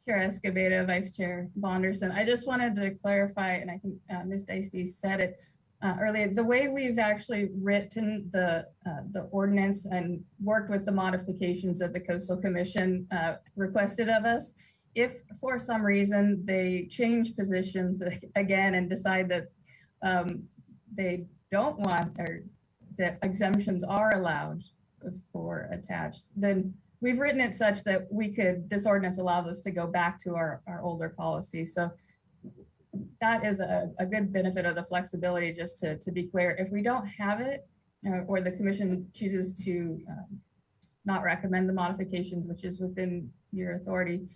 Chair Escobedo, Vice Chair Bonderson. I just wanted to clarify, and I think Ms. Dicey said it earlier, the way we've actually written the ordinance and worked with the modifications that the Coastal Commission requested of us. If for some reason they change positions again and decide that they don't want, or that exemptions are allowed for attached, then we've written it such that we could, this ordinance allows us to go back to our older policy. So that is a good benefit of the flexibility, just to be clear. If we don't have it, or the commission chooses to not recommend the modifications, which is within your authority,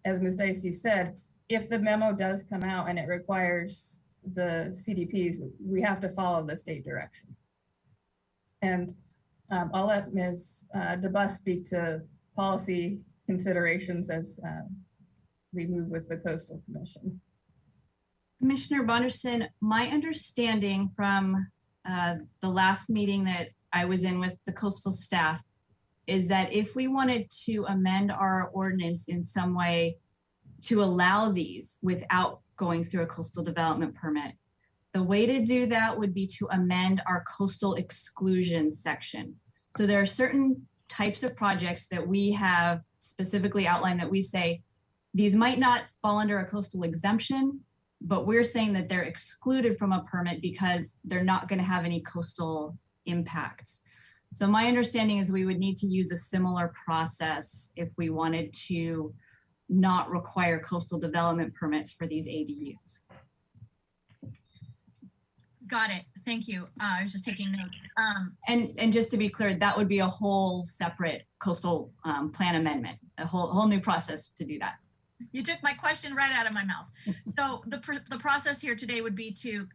as Ms. Dicey said, if the memo does come out and it requires the CDPs, we have to follow the state direction. And I'll let Ms. DeBus speak to policy considerations as we move with the Coastal Commission. Commissioner Bonderson, my understanding from the last meeting that I was in with the coastal staff is that if we wanted to amend our ordinance in some way to allow these without going through a coastal development permit, the way to do that would be to amend our coastal exclusion section. So there are certain types of projects that we have specifically outlined that we say, these might not fall under a coastal exemption, but we're saying that they're excluded from a permit because they're not going to have any coastal impacts. So my understanding is we would need to use a similar process if we wanted to not require coastal development permits for these ADUs. Got it. Thank you. I was just taking notes. And just to be clear, that would be a whole separate coastal plan amendment, a whole new process to do that. You took my question right out of my mouth. So the process here today would be to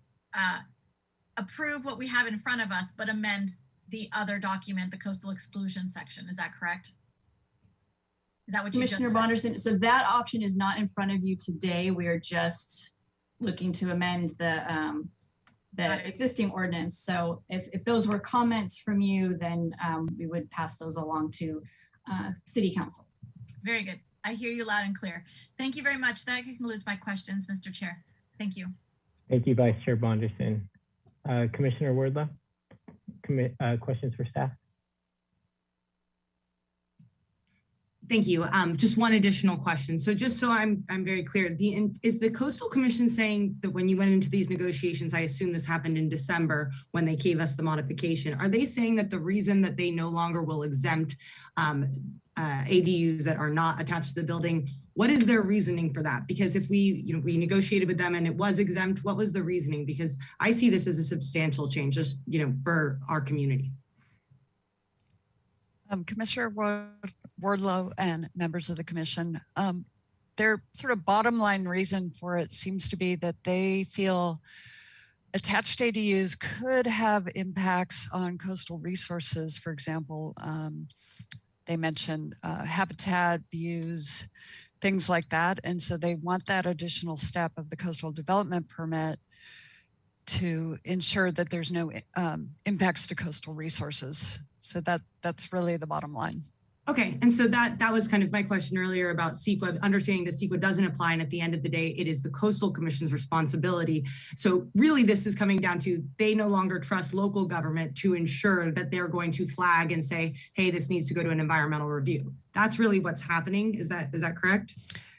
approve what we have in front of us, but amend the other document, the coastal exclusion section. Is that correct? Is that what you Commissioner Bonderson? So that option is not in front of you today. We are just looking to amend the existing ordinance. So if those were comments from you, then we would pass those along to City Council. Very good. I hear you loud and clear. Thank you very much. That concludes my questions, Mr. Chair. Thank you. Thank you, Vice Chair Bonderson. Commissioner Wardlaw, questions for staff? Thank you. Just one additional question. So just so I'm very clear, is the Coastal Commission saying that when you went into these negotiations, I assume this happened in December when they gave us the modification, are they saying that the reason that they no longer will exempt ADUs that are not attached to the building What is their reasoning for that? Because if we negotiated with them and it was exempt, what was the reasoning? Because I see this as a substantial change, just, for our community. Commissioner Wardlow and members of the commission, their sort of bottom line reason for it seems to be that they feel attached ADUs could have impacts on coastal resources. For example, they mentioned habitat, views, things like that. And so they want that additional step of the coastal development permit to ensure that there's no impacts to coastal resources. So that's really the bottom line. Okay, and so that was kind of my question earlier about CEQA, understanding that CEQA doesn't apply, and at the end of the day, it is the Coastal Commission's responsibility. So really this is coming down to, they no longer trust local government to ensure that they're going to flag and say, hey, this needs to go to an environmental review. That's really what's happening. Is that correct?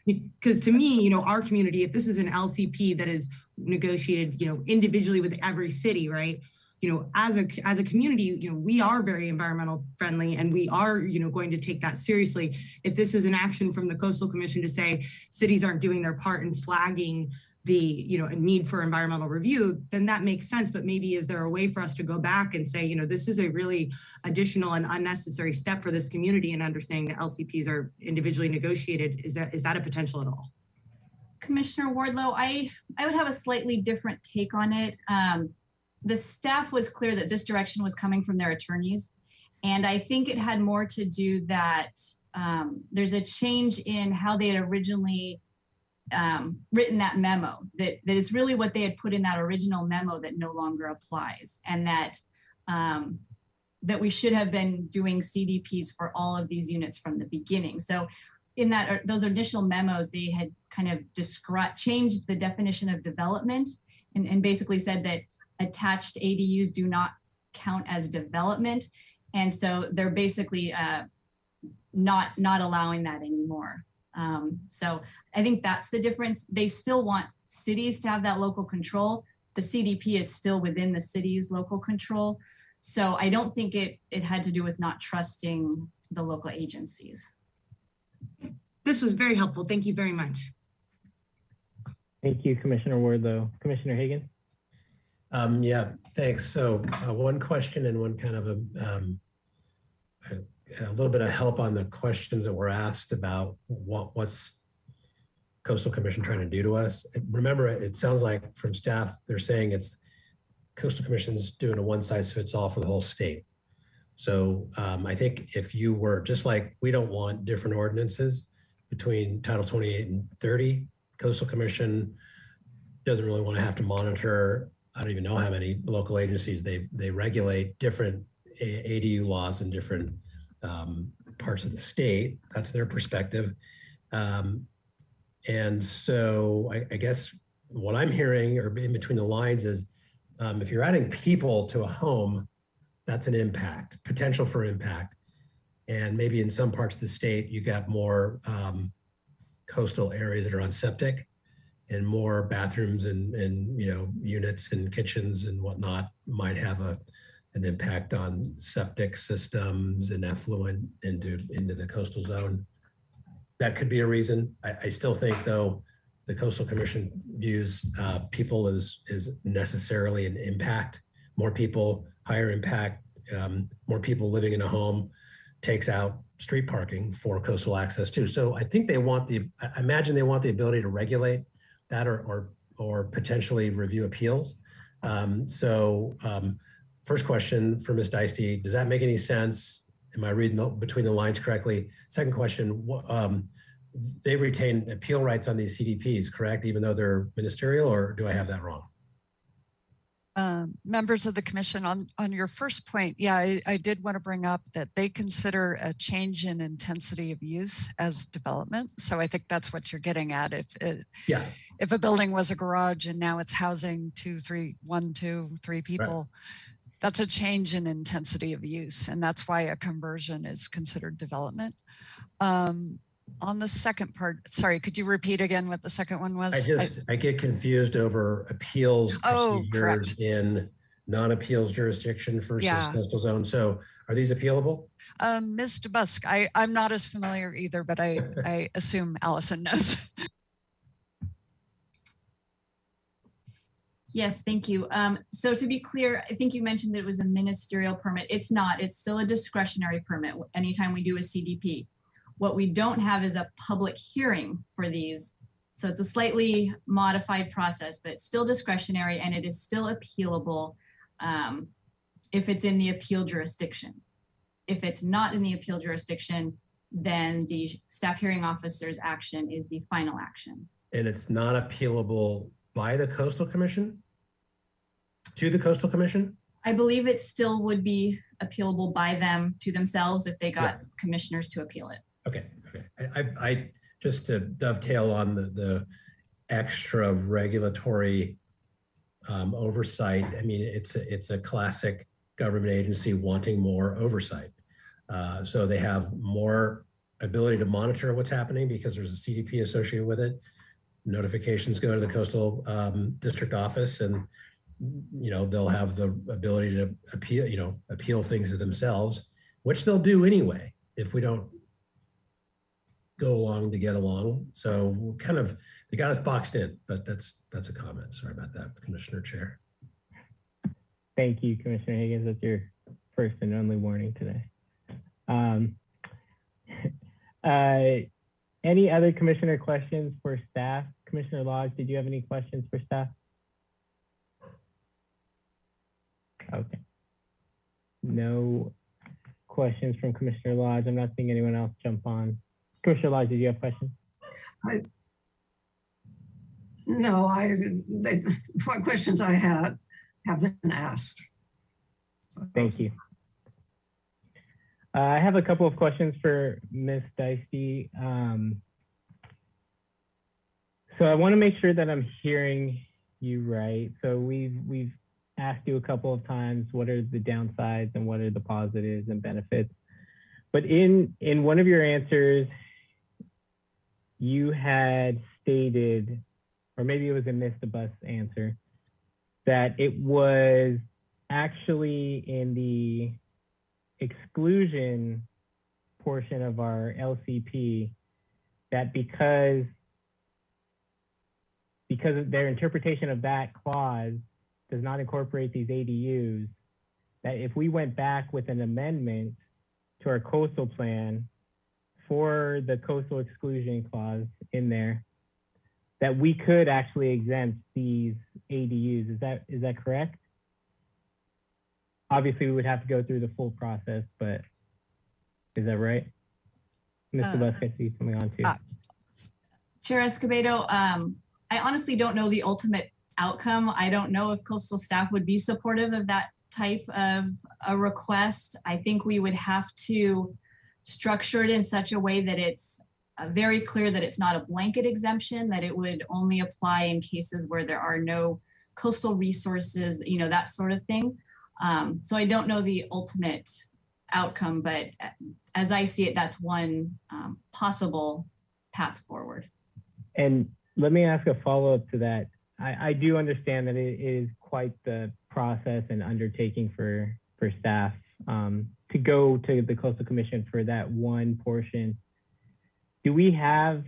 Because to me, our community, if this is an LCP that is negotiated, individually with every city, right? As a community, we are very environmental friendly, and we are, going to take that seriously. If this is an action from the Coastal Commission to say cities aren't doing their part in flagging the, a need for environmental review, then that makes sense. But maybe is there a way for us to go back and say, this is a really additional and unnecessary step for this community, and understanding that LCPs are individually negotiated? Is that a potential at all? Commissioner Wardlow, I would have a slightly different take on it. The staff was clear that this direction was coming from their attorneys. And I think it had more to do that there's a change in how they had originally written that memo, that is really what they had put in that original memo that no longer applies. And that that we should have been doing CDPs for all of these units from the beginning. So in those initial memos, they had kind of changed the definition of development and basically said that attached ADUs do not count as development. And so they're basically not allowing that anymore. So I think that's the difference. They still want cities to have that local control. The CDP is still within the city's local control. So I don't think it had to do with not trusting the local agencies. This was very helpful. Thank you very much. Thank you, Commissioner Wardlow. Commissioner Hagan? Yeah, thanks. So one question and one kind of a little bit of help on the questions that were asked about what's Coastal Commission trying to do to us. Remember, it sounds like from staff, they're saying it's Coastal Commission's doing a one size fits all for the whole state. So I think if you were, just like we don't want different ordinances between Title 28 and 30, Coastal Commission doesn't really want to have to monitor, I don't even know how many local agencies they regulate different ADU laws in different parts of the state. That's their perspective. And so I guess what I'm hearing, or in between the lines, is if you're adding people to a home, that's an impact, potential for impact. And maybe in some parts of the state, you got more coastal areas that are on septic, and more bathrooms and units and kitchens and whatnot might have an impact on septic systems and effluent into the coastal zone. That could be a reason. I still think, though, the Coastal Commission views people as necessarily an impact. More people, higher impact. More people living in a home takes out street parking for coastal access too. So I think I imagine they want the ability to regulate that or potentially review appeals. First question for Ms. Deisty, does that make any sense? Am I reading between the lines correctly? Second question, they retain appeal rights on these CDPs, correct? Even though they're ministerial, or do I have that wrong? Members of the commission, on your first point, yeah, I did want to bring up that they consider a change in intensity of use as development. So I think that's what you're getting at. If a building was a garage and now it's housing 1, 2, 3 people, right, that's a change in intensity of use. And that's why a conversion is considered development. On the second part, sorry, could you repeat again what the second one was? I get confused over appeals procedures in non-appeals jurisdiction versus Yeah. coastal zone. So are these appealable? Ms. DeBusk, I'm not as familiar either, but I assume Allison knows. Yes, thank you. So to be clear, I think you mentioned that it was a ministerial permit. It's not, it's still a discretionary permit anytime we do a CDP. What we don't have is a public hearing for these. So it's a slightly modified process, but it's still discretionary and it is still appealable if it's in the appeal jurisdiction. If it's not in the appeal jurisdiction, then the staff hearing officer's action is the final action. And it's not appealable by the Coastal Commission? To the Coastal Commission? I believe it still would be appealable by them to themselves if they got commissioners to appeal it. Okay, okay. I just to dovetail on the extra regulatory oversight. I mean, it's a classic government agency wanting more oversight. So they have more ability to monitor what's happening because there's a CDP associated with it. Notifications go to the coastal district office, and they'll have the ability to appeal things to themselves, which they'll do anyway if we don't go along to get along. So we're kind of, they got us boxed in, but that's a comment. Sorry about that, Commissioner Chair. Thank you, Commissioner Higgins. That's your first and only warning today. Any other commissioner questions for staff? Commissioner Lodge, did you have any questions for staff? Okay. No questions from Commissioner Lodge. I'm not seeing anyone else jump on. Commissioner Lodge, did you have questions? No, what questions I had have been asked. Thank you. I have a couple of questions for Ms. Dicey. So I want to make sure that I'm hearing you right. So we've asked you a couple of times, what are the downsides and what are the positives and benefits? But in one of your answers, you had stated, or maybe it was a Ms. DeBusk answer, that it was actually in the exclusion portion of our LCP that because of their interpretation of that clause does not incorporate these ADUs, that if we went back with an amendment to our coastal plan for the coastal exclusion clause in there, that we could actually exempt these ADUs. Is that correct? Obviously, we would have to go through the full process, but is that right? Mr. DeBusk, I see something on too. Chair Escobedo, I honestly don't know the ultimate outcome. I don't know if coastal staff would be supportive of that type of a request. I think we would have to structure it in such a way that it's very clear that it's not a blanket exemption, that it would only apply in cases where there are no coastal resources, that sort of thing. So I don't know the ultimate outcome, but as I see it, that's one possible path forward. And let me ask a follow-up to that. I do understand that it is quite the process and undertaking for staff to go to the Coastal Commission for that one portion. Do we have,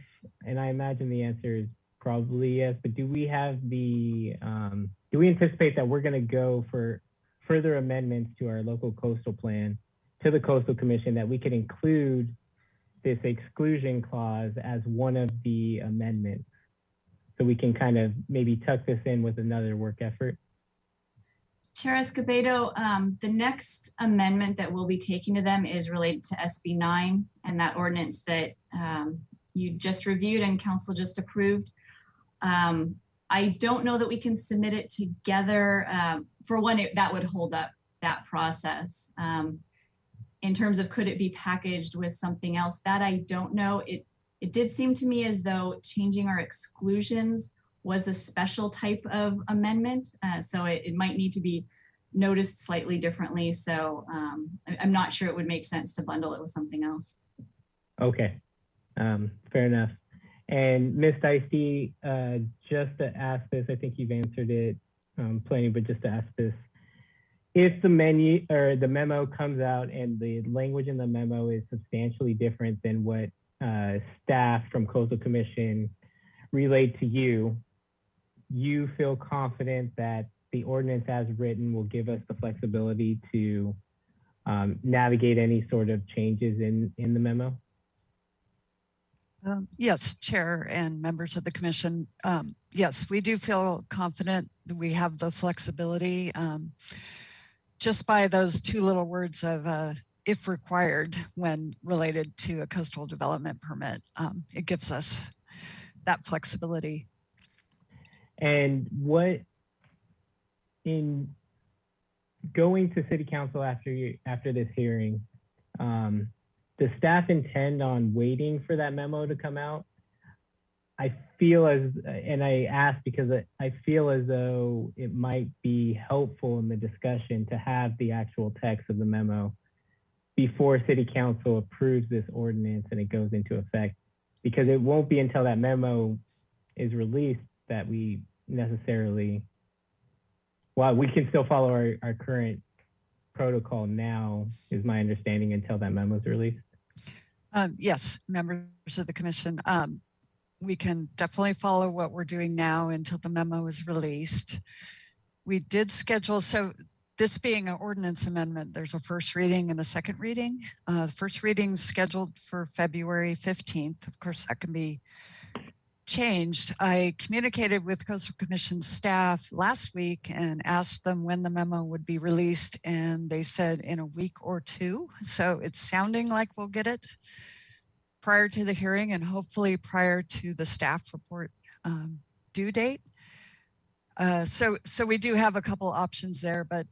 and I imagine the answer is probably yes, but do we have do we anticipate that we're going to go for further amendments to our local coastal plan to the Coastal Commission, that we could include this exclusion clause as one of the amendments, so we can kind of maybe tuck this in with another work effort? Chair Escobedo, the next amendment that we'll be taking to them is related to SB 9 and that ordinance that you just reviewed and council just approved. I don't know that we can submit it together. For one, that would hold up that process. In terms of could it be packaged with something else, that I don't know. It did seem to me as though changing our exclusions was a special type of amendment. So it might need to be noticed slightly differently. So I'm not sure it would make sense to bundle it with something else. Okay, fair enough. And Ms. Dicey, just to ask this, I think you've answered it plenty, but just to ask this, if the menu or the memo comes out and the language in the memo is substantially different than what staff from Coastal Commission relayed to you, you feel confident that the ordinance as written will give us the flexibility to navigate any sort of changes in the memo? Yes, Chair and members of the Commission. Yes, we do feel confident that we have the flexibility just by those two little words of if required when related to a coastal development permit. It gives us that flexibility. And what, in going to City Council after this hearing, does staff intend on waiting for that memo to come out? I feel and I ask because I feel as though it might be helpful in the discussion to have the actual text of the memo before City Council approves this ordinance and it goes into effect, because it won't be until that memo is released that we necessarily, while we can still follow our current protocol now, is my understanding, until that memo is released. Yes, members of the Commission, we can definitely follow what we're doing now until the memo is released. We did schedule, so this being an ordinance amendment, there's a first reading and a second reading. The first reading is scheduled for February 15th. Of course, that can be changed. I communicated with Coastal Commission staff last week and asked them when the memo would be released, and they said in a week or two. So it's sounding like we'll get it prior to the hearing and hopefully prior to the staff report due date. So we do have a couple options there, but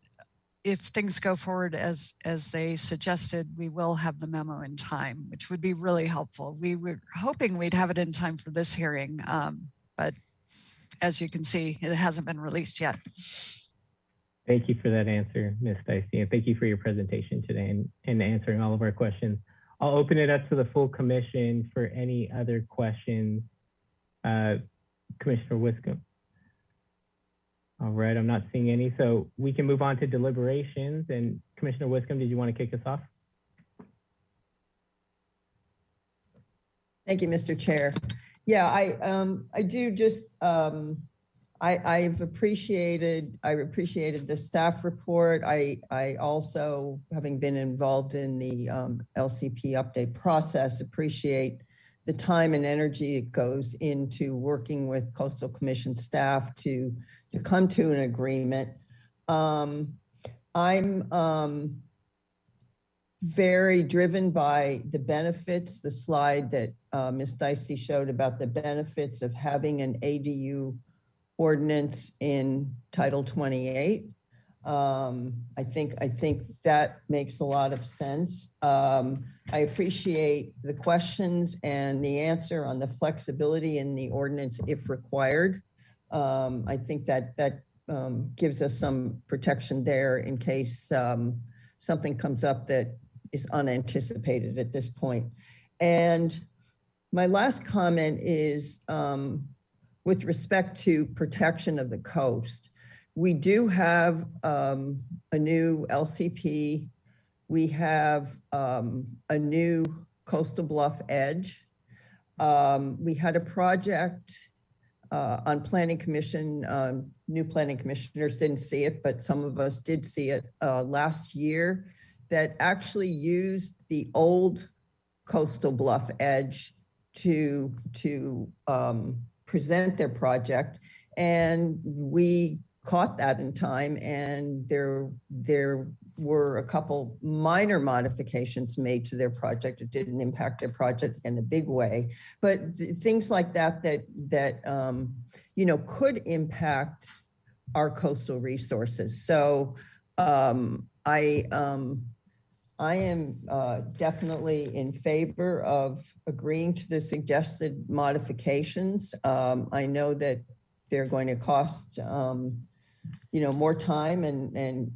if things go forward as they suggested, we will have the memo in time, which would be really helpful. We were hoping we'd have it in time for this hearing, but as you can see, it hasn't been released yet. Thank you for that answer, Ms. Dicey, and thank you for your presentation today and answering all of our questions. I'll open it up to the full commission for any other questions. Commissioner Wiscombe. All right, I'm not seeing any, so we can move on to deliberations. And Commissioner Wiscombe, did you want to kick us off? Thank you, Mr. Chair. Yeah, I do just, I appreciated the staff report. I also, having been involved in the LCP update process, appreciate the time and energy that goes into working with Coastal Commission staff to come to an agreement. I'm very driven by the benefits, the slide that Ms. Dicey showed about the benefits of having an ADU ordinance in Title 28. I think that makes a lot of sense. I appreciate the questions and the answer on the flexibility in the ordinance if required. I think that gives us some protection there in case something comes up that is unanticipated at this point. And my last comment is with respect to protection of the coast. We do have a new LCP. We have a new Coastal Bluff Edge. We had a project on Planning Commission. New Planning Commissioners didn't see it, but some of us did see it last year, that actually used the old Coastal Bluff Edge to present their project. And we caught that in time, and there were a couple minor modifications made to their project. It didn't impact their project in a big way, but things like that you know, could impact our coastal resources. So I am definitely in favor of agreeing to the suggested modifications. I know that they're going to cost you know, more time and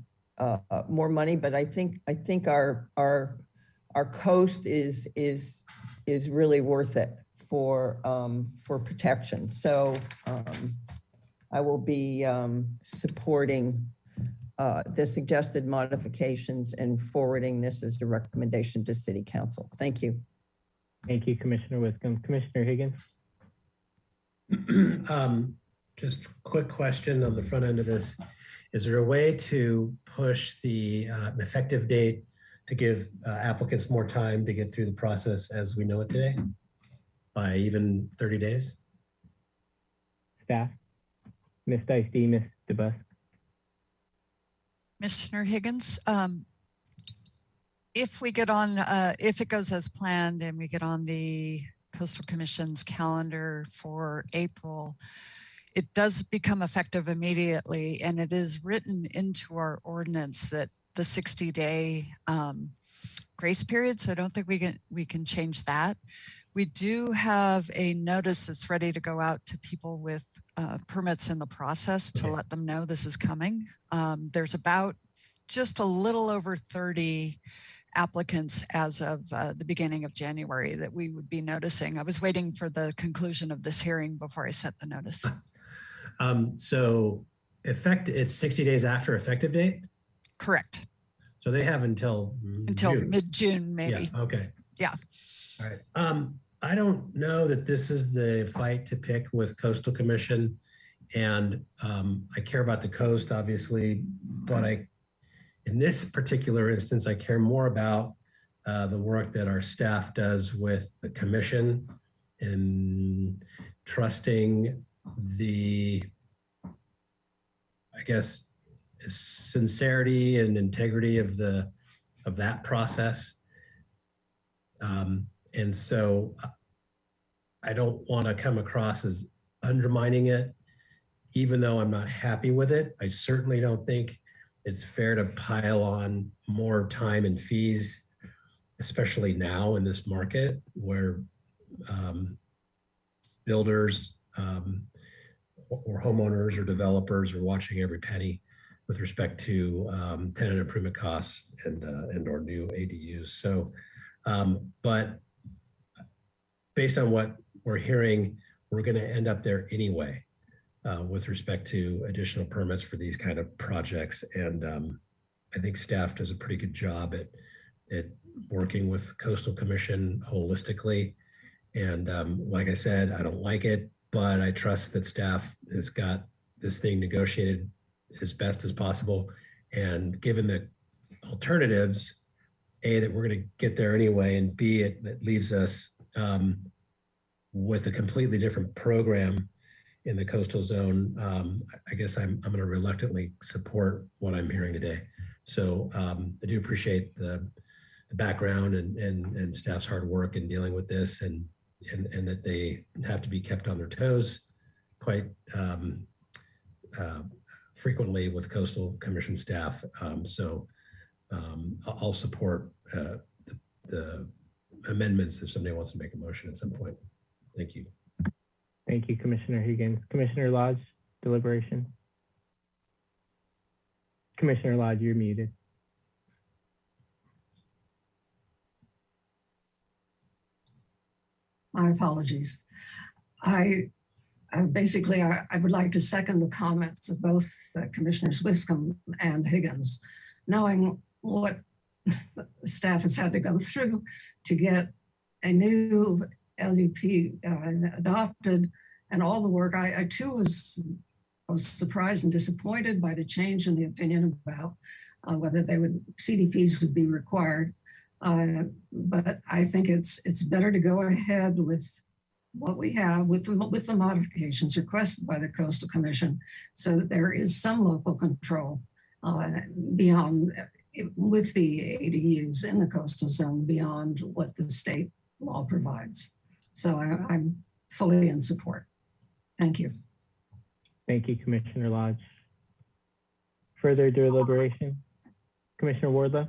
more money, but I think our coast is really worth it for protection. So I will be supporting the suggested modifications and forwarding this as a recommendation to City Council. Thank you. Thank you, Commissioner Wiscombe. Commissioner Higgins? Just quick question on the front end of this. Is there a way to push the effective date to give applicants more time to get through the process as we know it today by even 30 days? Staff? Ms. Dicey, Ms. DeBusk? Commissioner Higgins, if we get on, if it goes as planned and we get on the Coastal Commission's calendar for April, it does become effective immediately, and it is written into our ordinance that the 60-day grace period. So I don't think we can change that. We do have a notice that's ready to go out to people with permits in the process to let them know this is coming. There's about just a little over 30 applicants as of the beginning of January that we would be noticing. I was waiting for the conclusion of this hearing before I sent the notice. So it's 60 days after effective date? Correct. So they have until mid-June, maybe. Yeah, okay. Yeah. All right. I don't know that this is the fight to pick with Coastal Commission, and I care about the coast, obviously, but in this particular instance, I care more about the work that our staff does with the commission and trusting the, I guess, sincerity and integrity of that process. And so I don't want to come across as undermining it, even though I'm not happy with it. I certainly don't think it's fair to pile on more time and fees, especially now in this market where builders or homeowners or developers are watching every penny with respect to tenant improvement costs and or new ADUs. So, but based on what we're hearing, we're going to end up there anyway with respect to additional permits for these kind of projects. And I think staff does a pretty good job at working with Coastal Commission holistically. And like I said, I don't like it, but I trust that staff has got this thing negotiated as best as possible. And given the alternatives, A, that we're going to get there anyway, and B, that leaves us with a completely different program in the coastal zone. I guess I'm going to reluctantly support what I'm hearing today. So I do appreciate the background and staff's hard work in dealing with this, and that they have to be kept on their toes quite frequently with Coastal Commission staff. So I'll support the amendments if somebody wants to make a motion at some point. Thank you. Thank you, Commissioner Higgins. Commissioner Lodge, deliberation. Commissioner Lodge, you're muted. My apologies. I would like to second the comments of both Commissioners Wiscombe and Higgins, knowing what staff has had to go through to get a new LUP adopted, and all the work. I too was surprised and disappointed by the change in the opinion about whether CDPs would be required. But I think it's better to go ahead with what we have with the modifications requested by the Coastal Commission, so that there is some local control beyond with the ADUs in the coastal zone beyond what the state law provides. So I'm fully in support. Thank you. Thank you, Commissioner Lodge. Further deliberation? Commissioner Wardlow?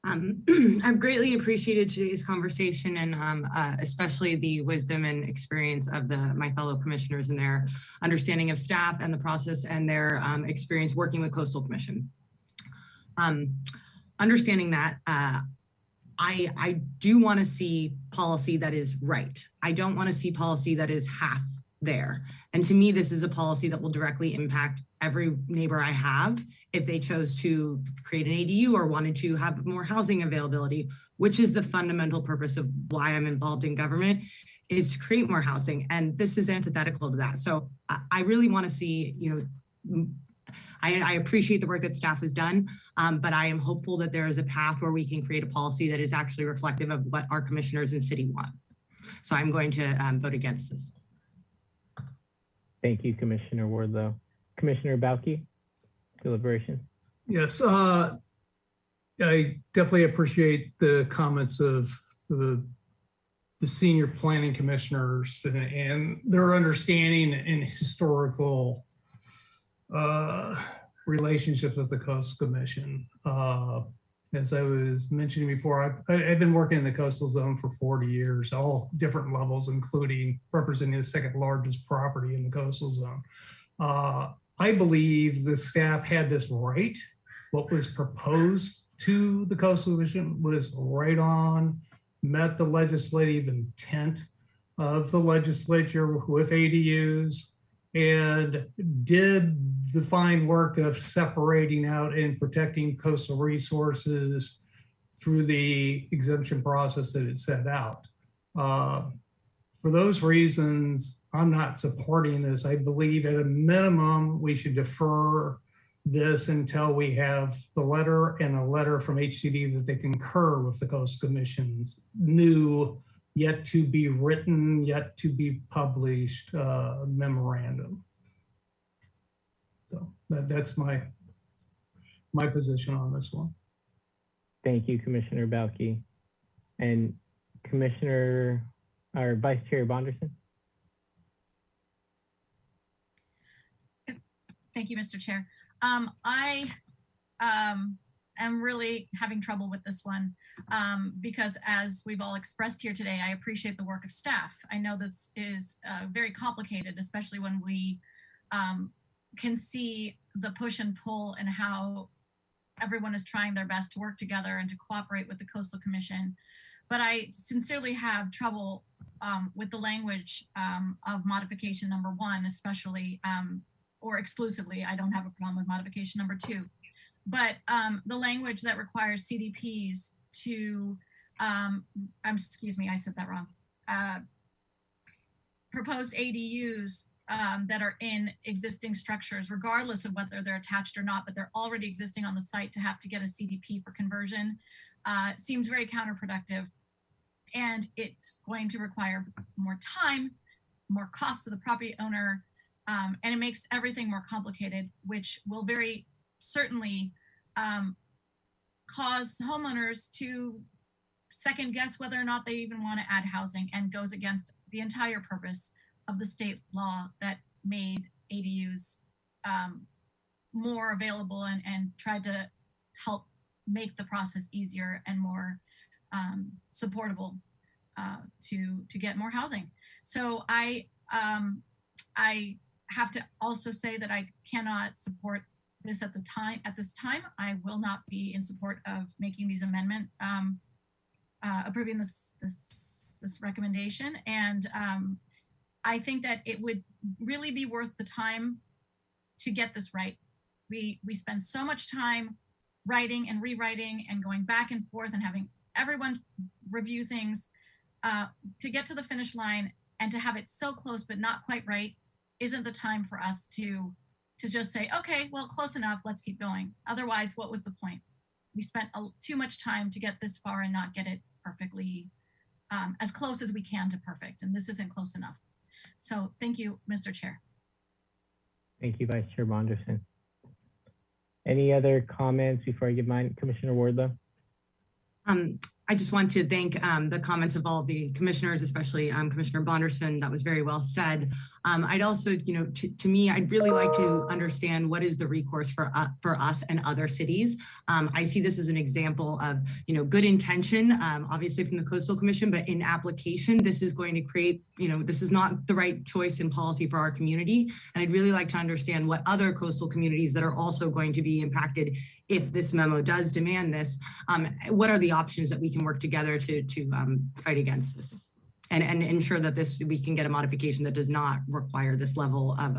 I've greatly appreciated today's conversation, and especially the wisdom and experience of my fellow commissioners and their understanding of staff and the process and their experience working with Coastal Commission. Understanding that, I do want to see policy that is right. I don't want to see policy that is half there. And to me, this is a policy that will directly impact every neighbor I have if they chose to create an ADU or wanted to have more housing availability, which is the fundamental purpose of why I'm involved in government, is to create more housing. And this is antithetical to that. So I really want to see, I appreciate the work that staff has done, but I am hopeful that there is a path where we can create a policy that is actually reflective of what our commissioners and city want. So I'm going to vote against this. Thank you, Commissioner Wardlow. Commissioner Balke, deliberation. Yes, I definitely appreciate the comments of the senior planning commissioners and their understanding and historical relationships with the Coastal Commission. As I was mentioning before, I've been working in the coastal zone for 40 years, all different levels, including representing the second largest property in the coastal zone. I believe the staff had this right. What was proposed to the Coastal Commission was right on, met the legislative intent of the legislature with ADUs, and did the fine work of separating out and protecting coastal resources through the exemption process that it set out. For those reasons, I'm not supporting this. I believe at a minimum, we should defer this until we have the letter and a letter from HCD that they concur with the Coastal Commission's new, yet to be written, yet to be published memorandum. So that's my position on this one. Thank you, Commissioner Balke. And Commissioner, or Vice Chair Bonderson. Thank you, Mr. Chair. I am really having trouble with this one because as we've all expressed here today, I appreciate the work of staff. I know this is very complicated, especially when we can see the push and pull and how everyone is trying their best to work together and to cooperate with the Coastal Commission. But I sincerely have trouble with the language of modification number 1, especially or exclusively. I don't have a problem with modification number 2, but the language that requires CDPs to, excuse me, I said that wrong. Proposed ADUs that are in existing structures, regardless of whether they're attached or not, but they're already existing on the site, to have to get a CDP for conversion seems very counterproductive. And it's going to require more time, more cost to the property owner, and it makes everything more complicated, which will very certainly cause homeowners to second guess whether or not they even want to add housing, and goes against the entire purpose of the state law that made ADUs more available and tried to help make the process easier and more supportable to get more housing. So I have to also say that I cannot support this at this time. I will not be in support of making these amendment, approving this recommendation. And I think that it would really be worth the time to get this right. We spend so much time writing and rewriting and going back and forth and having everyone review things to get to the finish line, and to have it so close but not quite right isn't the time for us to just say, okay, well, close enough, let's keep going. Otherwise, what was the point? We spent too much time to get this far and not get it perfectly, as close as we can to perfect, and this isn't close enough. So thank you, Mr. Chair. Thank you, Vice Chair Bonderson. Any other comments before I give mine? Commissioner Wardlow? I just want to thank the comments of all the commissioners, especially Commissioner Bonderson. That was very well said. I'd also, to me, I'd really like to understand what is the recourse for us and other cities. I see this as an example of, good intention, obviously from the Coastal Commission, but in application, this is going to create, this is not the right choice in policy for our community. And I'd really like to understand what other coastal communities that are also going to be impacted if this memo does demand this, what are the options that we can work together to fight against this? and ensure that we can get a modification that does not require this level of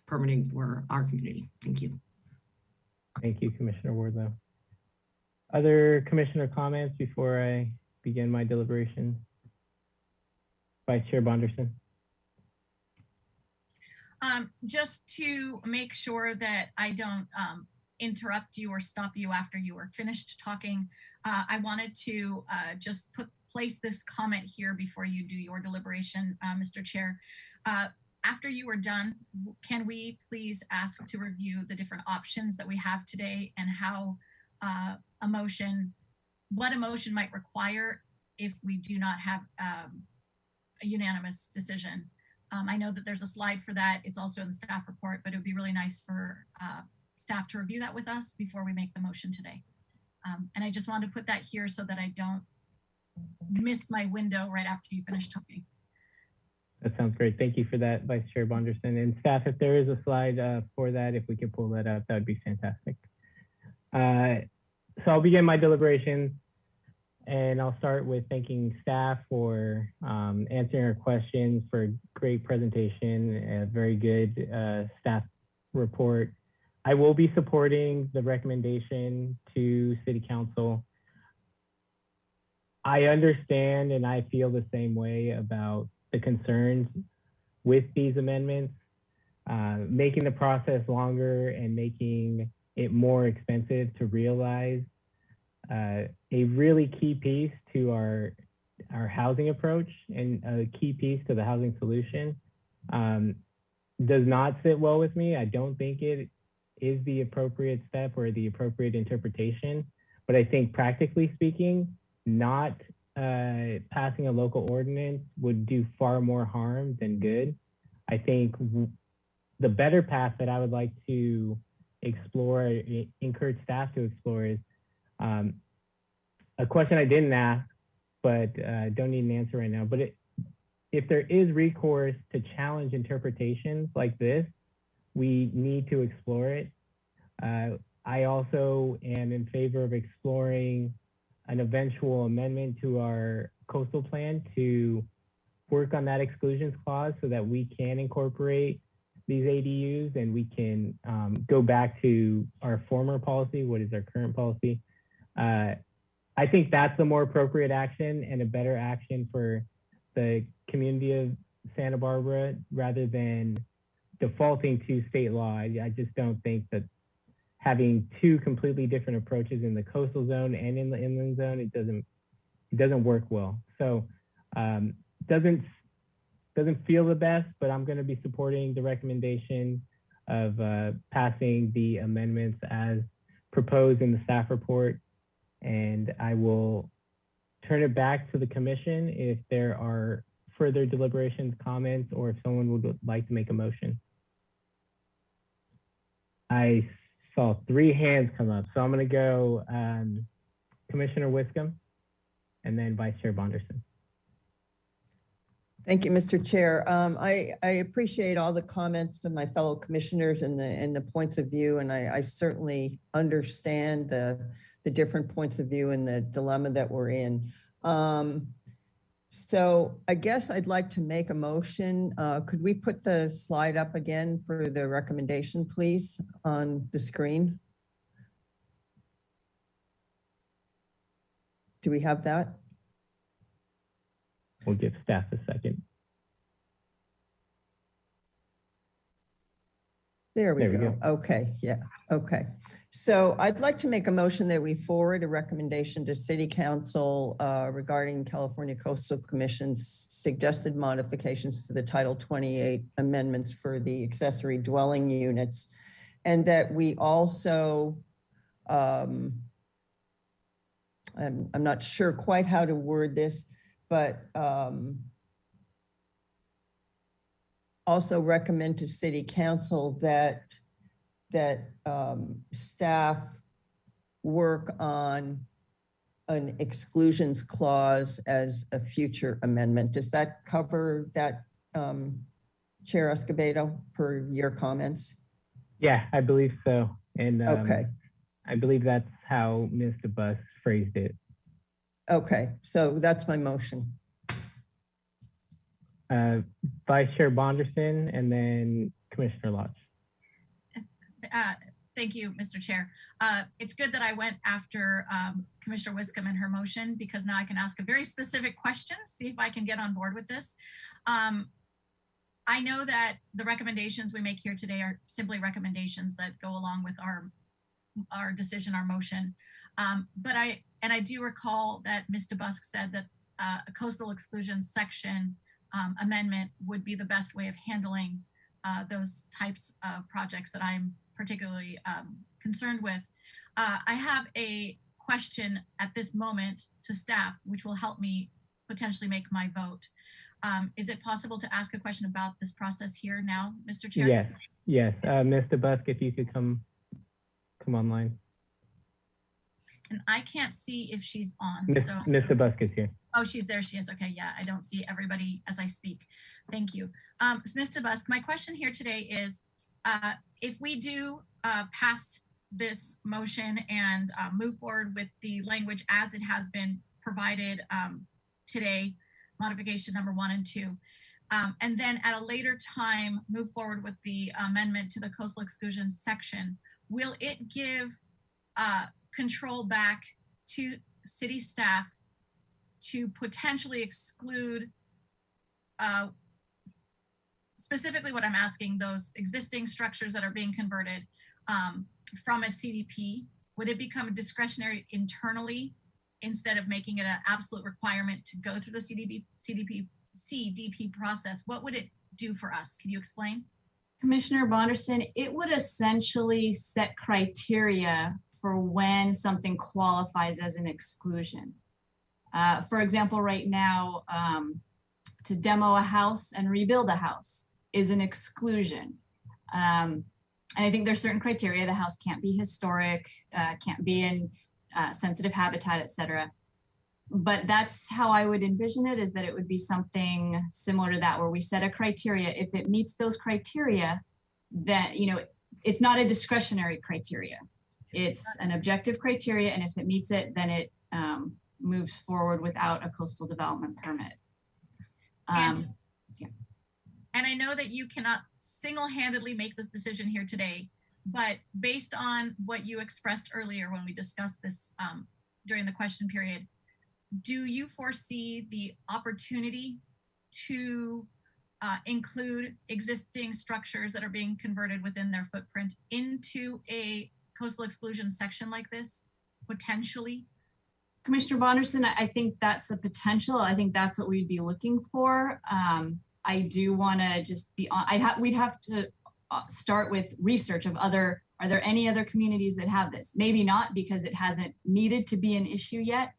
permitting for our community. Thank you. Thank you, Commissioner Wardlow. Other commissioner comments before I begin my deliberation? Vice Chair Bonderson. Just to make sure that I don't interrupt you or stop you after you were finished talking, I wanted to just place this comment here before you do your deliberation, Mr. Chair. After you are done, can we please ask to review the different options that we have today and how what a motion might require if we do not have a unanimous decision? I know that there's a slide for that. It's also in the staff report, but it would be really nice for staff to review that with us before we make the motion today. And I just wanted to put that here so that I don't miss my window right after you finish talking. That sounds great. Thank you for that, Vice Chair Bonderson. And staff, if there is a slide for that, if we could pull that up, that would be fantastic. So I'll begin my deliberations, and I'll start with thanking staff for answering our questions, for a great presentation, a very good staff report. I will be supporting the recommendation to City Council. I understand and I feel the same way about the concerns with these amendments, making the process longer and making it more expensive to realize. A really key piece to our housing approach and a key piece to the housing solution does not sit well with me. I don't think it is the appropriate step or the appropriate interpretation, but I think practically speaking, not passing a local ordinance would do far more harm than good. I think the better path that I would like to explore, encourage staff to explore is a question I didn't ask, but don't need an answer right now. But if there is recourse to challenge interpretations like this, we need to explore it. I also am in favor of exploring an eventual amendment to our coastal plan to work on that exclusions clause so that we can incorporate these ADUs and we can go back to our former policy. What is our current policy? I think that's the more appropriate action and a better action for the community of Santa Barbara rather than defaulting to state law. I just don't think that having two completely different approaches in the coastal zone and in the inland zone, it doesn't work well. So doesn't feel the best, but I'm going to be supporting the recommendation of passing the amendments as proposed in the staff report. And I will turn it back to the commission if there are further deliberations, comments, or if someone would like to make a motion. I saw 3 hands come up, so I'm going to go Commissioner Wiscombe and then Vice Chair Bonderson. Thank you, Mr. Chair. I appreciate all the comments to my fellow commissioners and the points of view, and I certainly understand the different points of view and the dilemma that we're in. So I guess I'd like to make a motion. Could we put the slide up again for the recommendation, please, on the screen? Do we have that? We'll give staff a second. There we go. Okay, yeah, okay. So I'd like to make a motion that we forward a recommendation to City Council regarding California Coastal Commission's suggested modifications to the Title 28 amendments for the accessory dwelling units. And that we also, I'm not sure quite how to word this, but also recommend to City Council that staff work on an exclusions clause as a future amendment. Does that cover that, Chair Escobedo, per your comments? Yeah, I believe so. And okay. I believe that's how Mr. Buss phrased it. Okay, so that's my motion. Vice Chair Bonderson and then Commissioner Lodge. Thank you, Mr. Chair. It's good that I went after Commissioner Wiscombe and her motion, because now I can ask a very specific question, see if I can get on board with this. I know that the recommendations we make here today are simply recommendations that go along with our decision, our motion. But I do recall that Ms. DeBusk said that a coastal exclusion section amendment would be the best way of handling those types of projects that I'm particularly concerned with. I have a question at this moment to staff, which will help me potentially make my vote. Is it possible to ask a question about this process here now, Mr. Chair? Yes. Ms. DeBusk, if you could come online. And I can't see if she's on. Ms. DeBusk is here. Oh, she's there. She is. Okay. Yeah, I don't see everybody as I speak. Thank you. Ms. DeBusk, my question here today is, if we do pass this motion and move forward with the language as it has been provided today, modification number 1 and 2, and then at a later time move forward with the amendment to the coastal exclusion section, will it give control back to city staff to potentially exclude, specifically what I'm asking, those existing structures that are being converted from a CDP? Would it become discretionary internally instead of making it an absolute requirement to go through the CDP process? What would it do for us? Can you explain? Commissioner Bonderson, it would essentially set criteria for when something qualifies as an exclusion. For example, right now, to demo a house and rebuild a house is an exclusion. And I think there's certain criteria. The house can't be historic, can't be in sensitive habitat, et cetera. But that's how I would envision it, is that it would be something similar to that, where we set a criteria. If it meets those criteria, then, it's not a discretionary criteria. It's an objective criteria. And if it meets it, then it moves forward without a coastal development permit. And I know that you cannot single-handedly make this decision here today, but based on what you expressed earlier when we discussed this during the question period, do you foresee the opportunity to include existing structures that are being converted within their footprint into a coastal exclusion section like this, potentially? Commissioner Bonderson, I think that's a potential. I think that's what we'd be looking for. I do want to just be on, we'd have to start with research of are there any other communities that have this? Maybe not, because it hasn't needed to be an issue yet,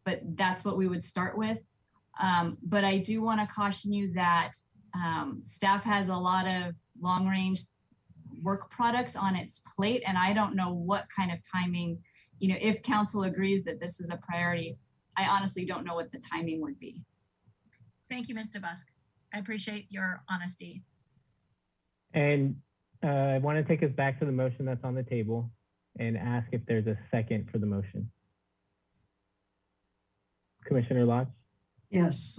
but that's what we would start with. But I do want to caution you that staff has a lot of long-range work products on its plate, and I don't know what kind of timing, if council agrees that this is a priority, I honestly don't know what the timing would be. Thank you, Ms. DeBusk. I appreciate your honesty. And I want to take us back to the motion that's on the table and ask if there's a second for the motion. Commissioner Lodge? Yes,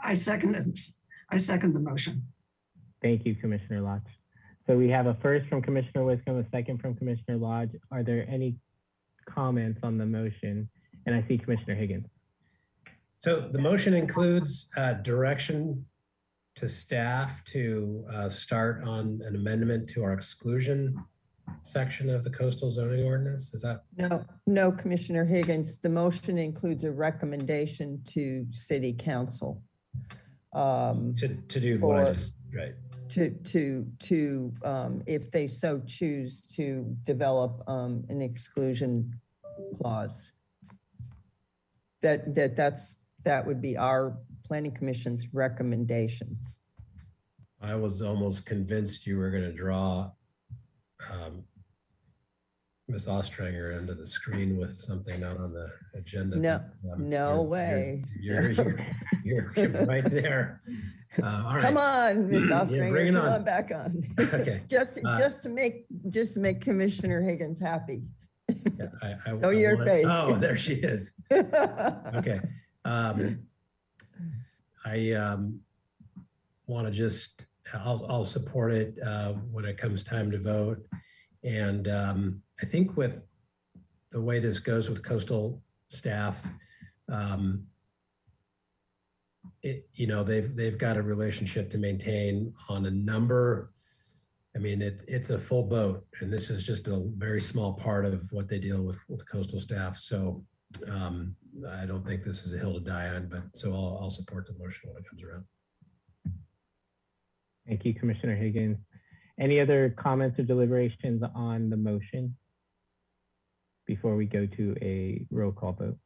I second it. I second the motion. Thank you, Commissioner Lodge. So we have a first from Commissioner Wiscombe, a second from Commissioner Lodge. Are there any comments on the motion? And I see Commissioner Higgins. So the motion includes direction to staff to start on an amendment to our exclusion section of the coastal zoning ordinance. Is that? No, Commissioner Higgins. The motion includes a recommendation to City Council. To do what I just, right. To if they so choose to develop an exclusion clause. That would be our Planning Commission's recommendation. I was almost convinced you were going to draw Ms. Ostranger into the screen with something not on the agenda. No way. You're right there. All right. Come on, Ms. Ostranger, yeah, come on back on. Okay. just to make Commissioner Higgins happy. Yeah, Show your face. Oh, there she is. Okay. want to just, I'll support it when it comes time to vote. And I think with the way this goes with coastal staff, they've got a relationship to maintain on a number. I mean, it's a full boat, and this is just a very small part of what they deal with coastal staff. So I don't think this is a hill to die on, but so I'll support the motion when it comes around. Thank you, Commissioner Higgins. Any other comments or deliberations on the motion before we go to a roll call vote?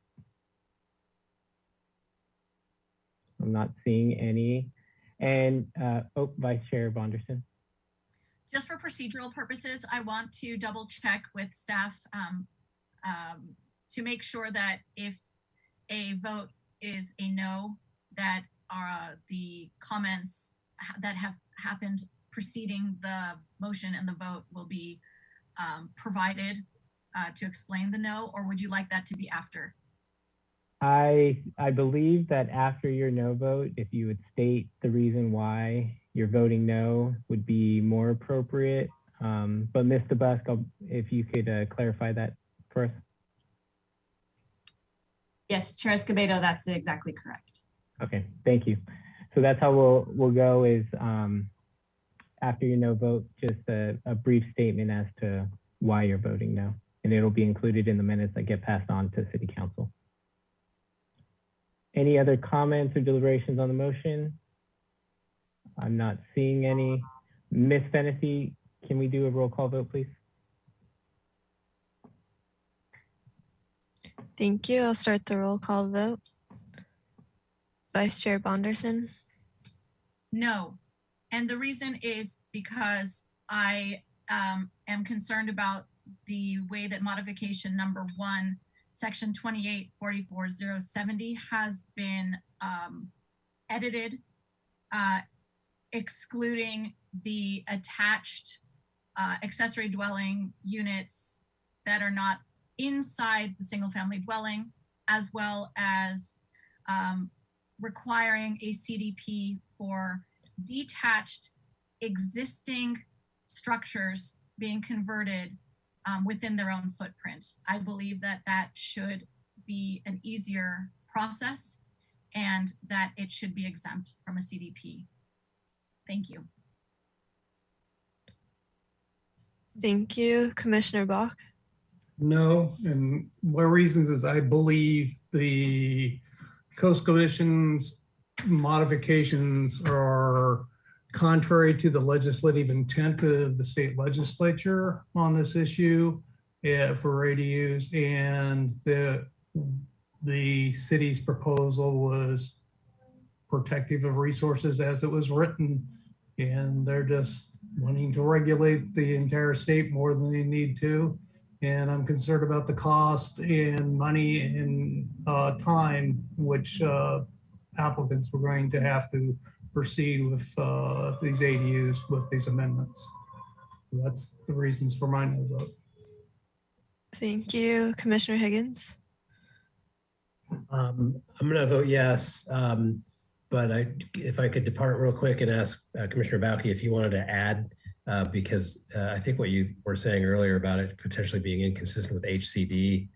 I'm not seeing any. And Vice Chair Vondersen. Just for procedural purposes, I want to double check with staff to make sure that if a vote is a no, that the comments that have happened preceding the motion and the vote will be provided to explain the no, or would you like that to be after? I believe that after your no vote, if you would state the reason why you're voting no would be more appropriate. But Mr. Busk, if you could clarify that for us. Yes, Chair Escobedo, that's exactly correct. Okay, thank you. So that's how we'll go is after your no vote, just a brief statement as to why you're voting no. And it'll be included in the minutes that get passed on to City Council. Any other comments or deliberations on the motion? I'm not seeing any. Ms. Fennessy, can we do a roll call vote, please? Thank you. I'll start the roll call vote. Vice Chair Vondersen. No. And the reason is because I am concerned about the way that modification number 1, section 2844.070 has been edited, excluding the attached accessory dwelling units that are not inside the single family dwelling, as well as requiring a CDP for detached existing structures being converted within their own footprint. I believe that that should be an easier process and that it should be exempt from a CDP. Thank you. Thank you. Commissioner Bach. No, and one reasons is I believe the Coast Commission's modifications are contrary to the legislative intent of the state legislature on this issue for ADUs, and the city's proposal was protective of resources as it was written, and they're just wanting to regulate the entire state more than they need to. And I'm concerned about the cost and money and time which applicants were going to have to proceed with these ADUs with these amendments. So that's the reasons for my no vote. Thank you. Commissioner Higgins. I'm going to vote yes, but if I could depart real quick and ask Commissioner Bauke if you wanted to add, because I think what you were saying earlier about it potentially being inconsistent with HCD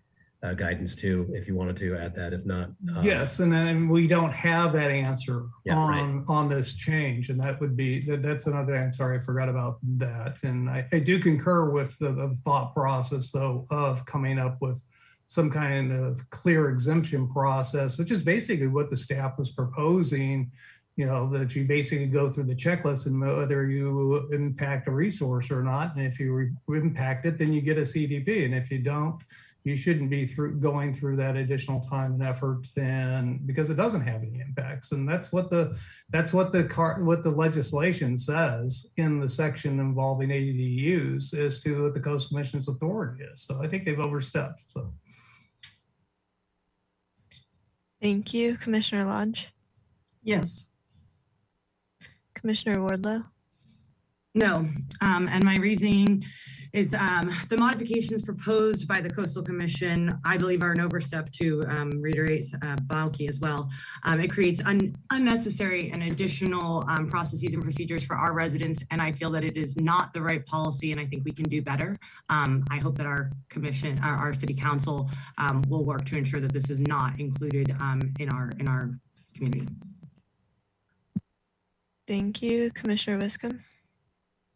guidance too, if you wanted to add that, if not. Yes, and then we don't have that answer right. on this change, and that would be, that's another, I'm sorry, I forgot about that. And I do concur with the thought process though of coming up with some kind of clear exemption process, which is basically what the staff was proposing, that you basically go through the checklist and whether you impact a resource or not. And if you impact it, then you get a CDP. And if you don't, you shouldn't be going through that additional time and effort, and because it doesn't have any impacts. And that's what the legislation says in the section involving ADUs as to what the Coast Commission's authority is. So I think they've overstepped. So. Thank you. Commissioner Lodge. Yes. Commissioner Wardlow. No, and my reasoning is the modifications proposed by the Coastal Commission, I believe, are an overstep, to reiterate Balki as well. It creates unnecessary and additional processes and procedures for our residents, and I feel that it is not the right policy, and I think we can do better. I hope that our commission, our city council, will work to ensure that this is not included in our community. Thank you, Commissioner Wiscombe.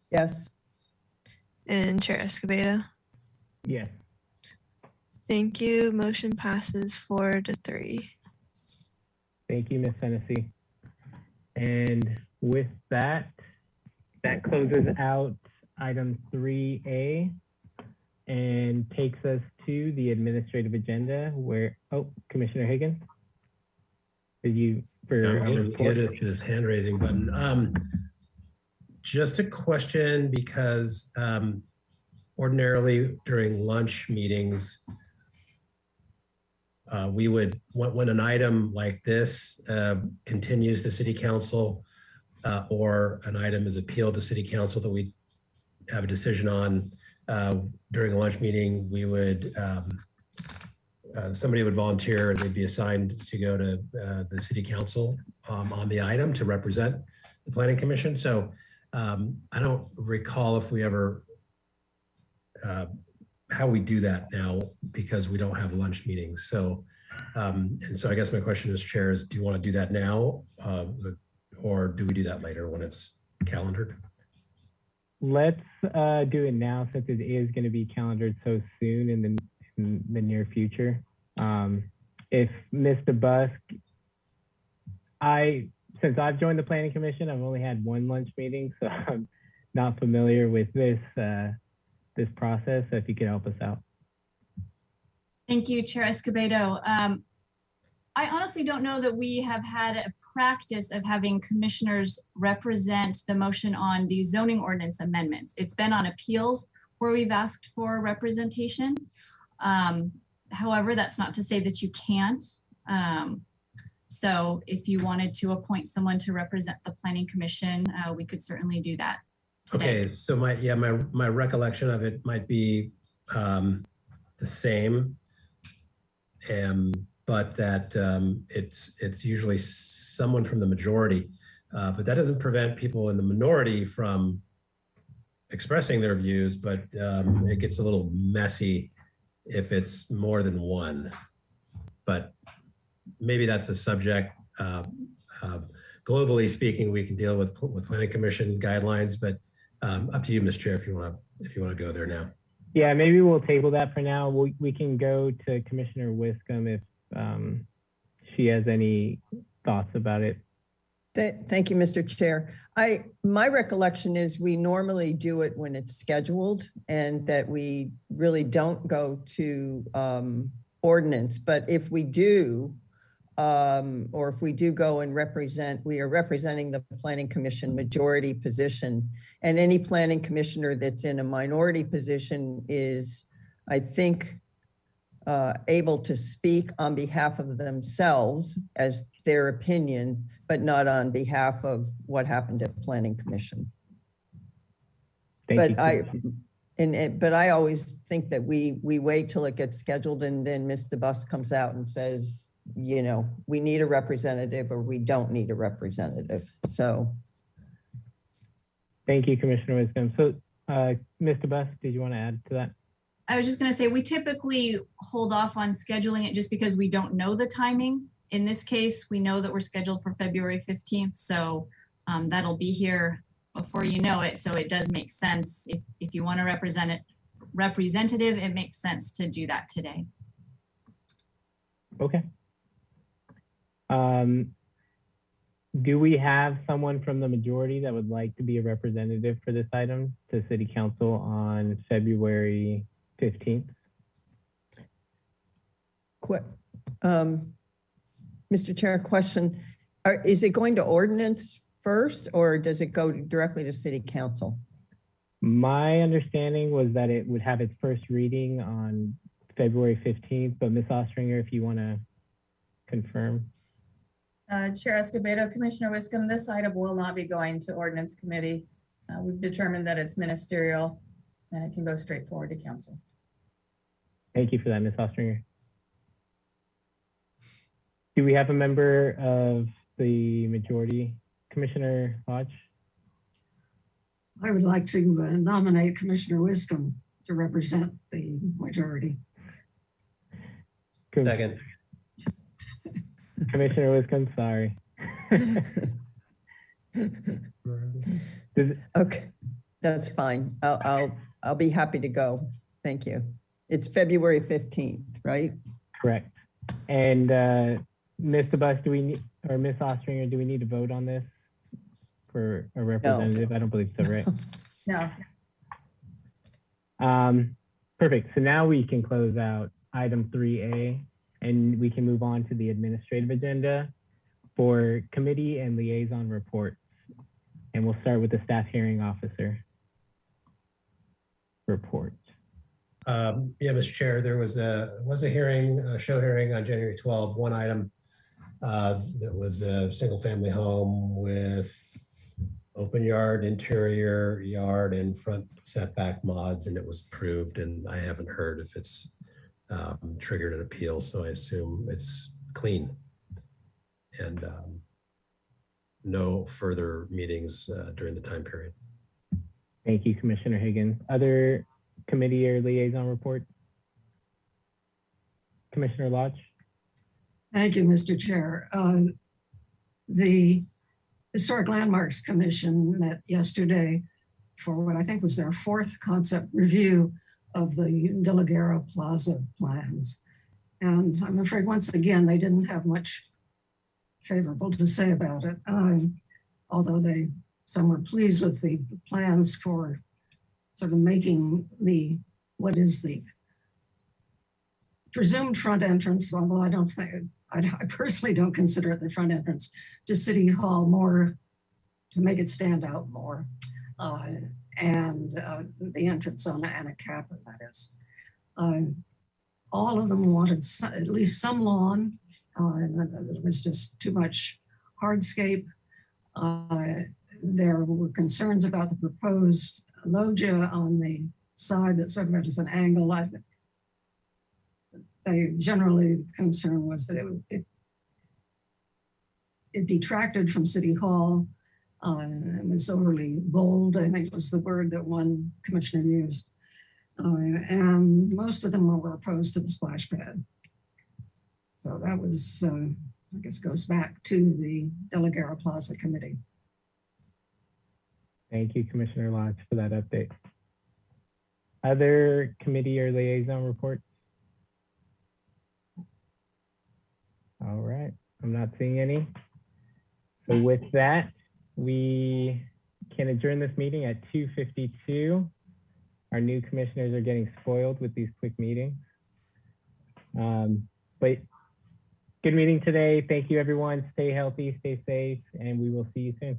Yes. And Chair Escobedo. Yes. Thank you. Motion passes 4-3. Thank you, Ms. Hennessy. And with that, that closes out item 3A and takes us to the administrative agenda where, oh, Commissioner Higgins. Did you, get at this hand raising button. Just a question, because ordinarily during lunch meetings, we would, when an item like this continues to City Council or an item is appealed to City Council that we have a decision on during a lunch meeting, we would, somebody would volunteer, they'd be assigned to go to the City Council on the item to represent the Planning Commission. So I don't recall if we ever, how we do that now, because we don't have lunch meetings. So, and so I guess my question is, Chair, is do you want to do that now or do we do that later when it's calendared? Let's do it now, since it is going to be calendared so soon in the near future. If Mr. Busk, since I've joined the Planning Commission, I've only had one lunch meeting, so I'm not familiar with this this process. So if you could help us out. Thank you, Chair Escobedo. I honestly don't know that we have had a practice of having commissioners represent the motion on the zoning ordinance amendments. It's been on appeals where we've asked for representation. However, that's not to say that you can't. So if you wanted to appoint someone to represent the Planning Commission, we could certainly do that today. Okay, so my recollection of it might be the same, but that it's usually someone from the majority, but that doesn't prevent people in the minority from expressing their views, but it gets a little messy if it's more than one. But maybe that's a subject. Globally speaking, we can deal with Planning Commission guidelines, but up to you, Ms. Chair, if you want to go there now. Yeah, maybe we'll table that for now. We can go to Commissioner Wiscombe if she has any thoughts about it. Thank you, Mr. Chair. My recollection is we normally do it when it's scheduled and that we really don't go to ordinance. But if we do, or if we do go and we are representing the Planning Commission majority position, and any planning commissioner that's in a minority position is, I think, able to speak on behalf of themselves as their opinion, but not on behalf of what happened at Planning Commission. But I always think that we wait till it gets scheduled and then Mr. Busk comes out and says, you know, we need a representative or we don't need a representative. So. Thank you, Commissioner Wiscombe. So Mr. Busk, did you want to add to that? I was just going to say, we typically hold off on scheduling it just because we don't know the timing. In this case, we know that we're scheduled for February 15th. So that'll be here before you know it. So it does make sense. If you want a representative, it makes sense to do that today. Okay. Do we have someone from the majority that would like to be a representative for this item to City Council on February 15th? Quick. Mr. Chair, question. Is it going to ordinance first or does it go directly to City Council? My understanding was that it would have its first reading on February 15th, but Ms. Ostringer, if you want to confirm. Chair Escobedo, Commissioner Wiscombe, this item will not be going to Ordinance Committee. We've determined that it's ministerial. and it can go straight forward to council. Thank you for that, Ms. Ostringer. Do we have a member of the majority? Commissioner Lodge? I would like to nominate Commissioner Wiscombe to represent the majority. Second. Commissioner Wiscombe, sorry. Okay, that's fine. I'll be happy to go. Thank you. It's February 15th, right? Correct. And Mr. Buss, do we need, or Ms. Ostringer, do we need to vote on this for a representative? No. I don't believe so, right? No. Perfect. So now we can close out item 3A and we can move on to the administrative agenda for committee and liaison reports. And we'll start with the staff hearing officer report. Yeah, Mr. Chair, there was a hearing, a show hearing on January 12th. One item that was a single family home with open yard, interior yard, and front setback mods, and it was approved. And I haven't heard if it's triggered an appeal, so I assume it's clean. And no further meetings during the time period. Thank you, Commissioner Higgins. Other committee or liaison reports? Commissioner Lodge? Thank you, Mr. Chair. The Historic Landmarks Commission met yesterday for what I think was their fourth concept review of the De La Guerra Plaza plans. And I'm afraid once again, they didn't have much favorable to say about it. Although some were pleased with the plans for sort of making what is the presumed front entrance, although I personally don't consider it the front entrance to City Hall, more to make it stand out more. And the entrance on Anacapa, that is. All of them wanted at least some lawn. It was just too much hardscape. There were concerns about the proposed loggia on the side that sort of has an angle. Generally, the concern was that it detracted from City Hall. It was overly bold, I think was the word that one commissioner used. And most of them were opposed to the splash pad. So that was, I guess, goes back to the De La Guerra Plaza Committee. Thank you, Commissioner Lodge, for that update. Other committee or liaison reports? All right, I'm not seeing any. So with that, we can adjourn this meeting at 2:52. Our new commissioners are getting spoiled with these quick meetings. But good meeting today. Thank you, everyone. Stay healthy, stay safe, and we will see you soon.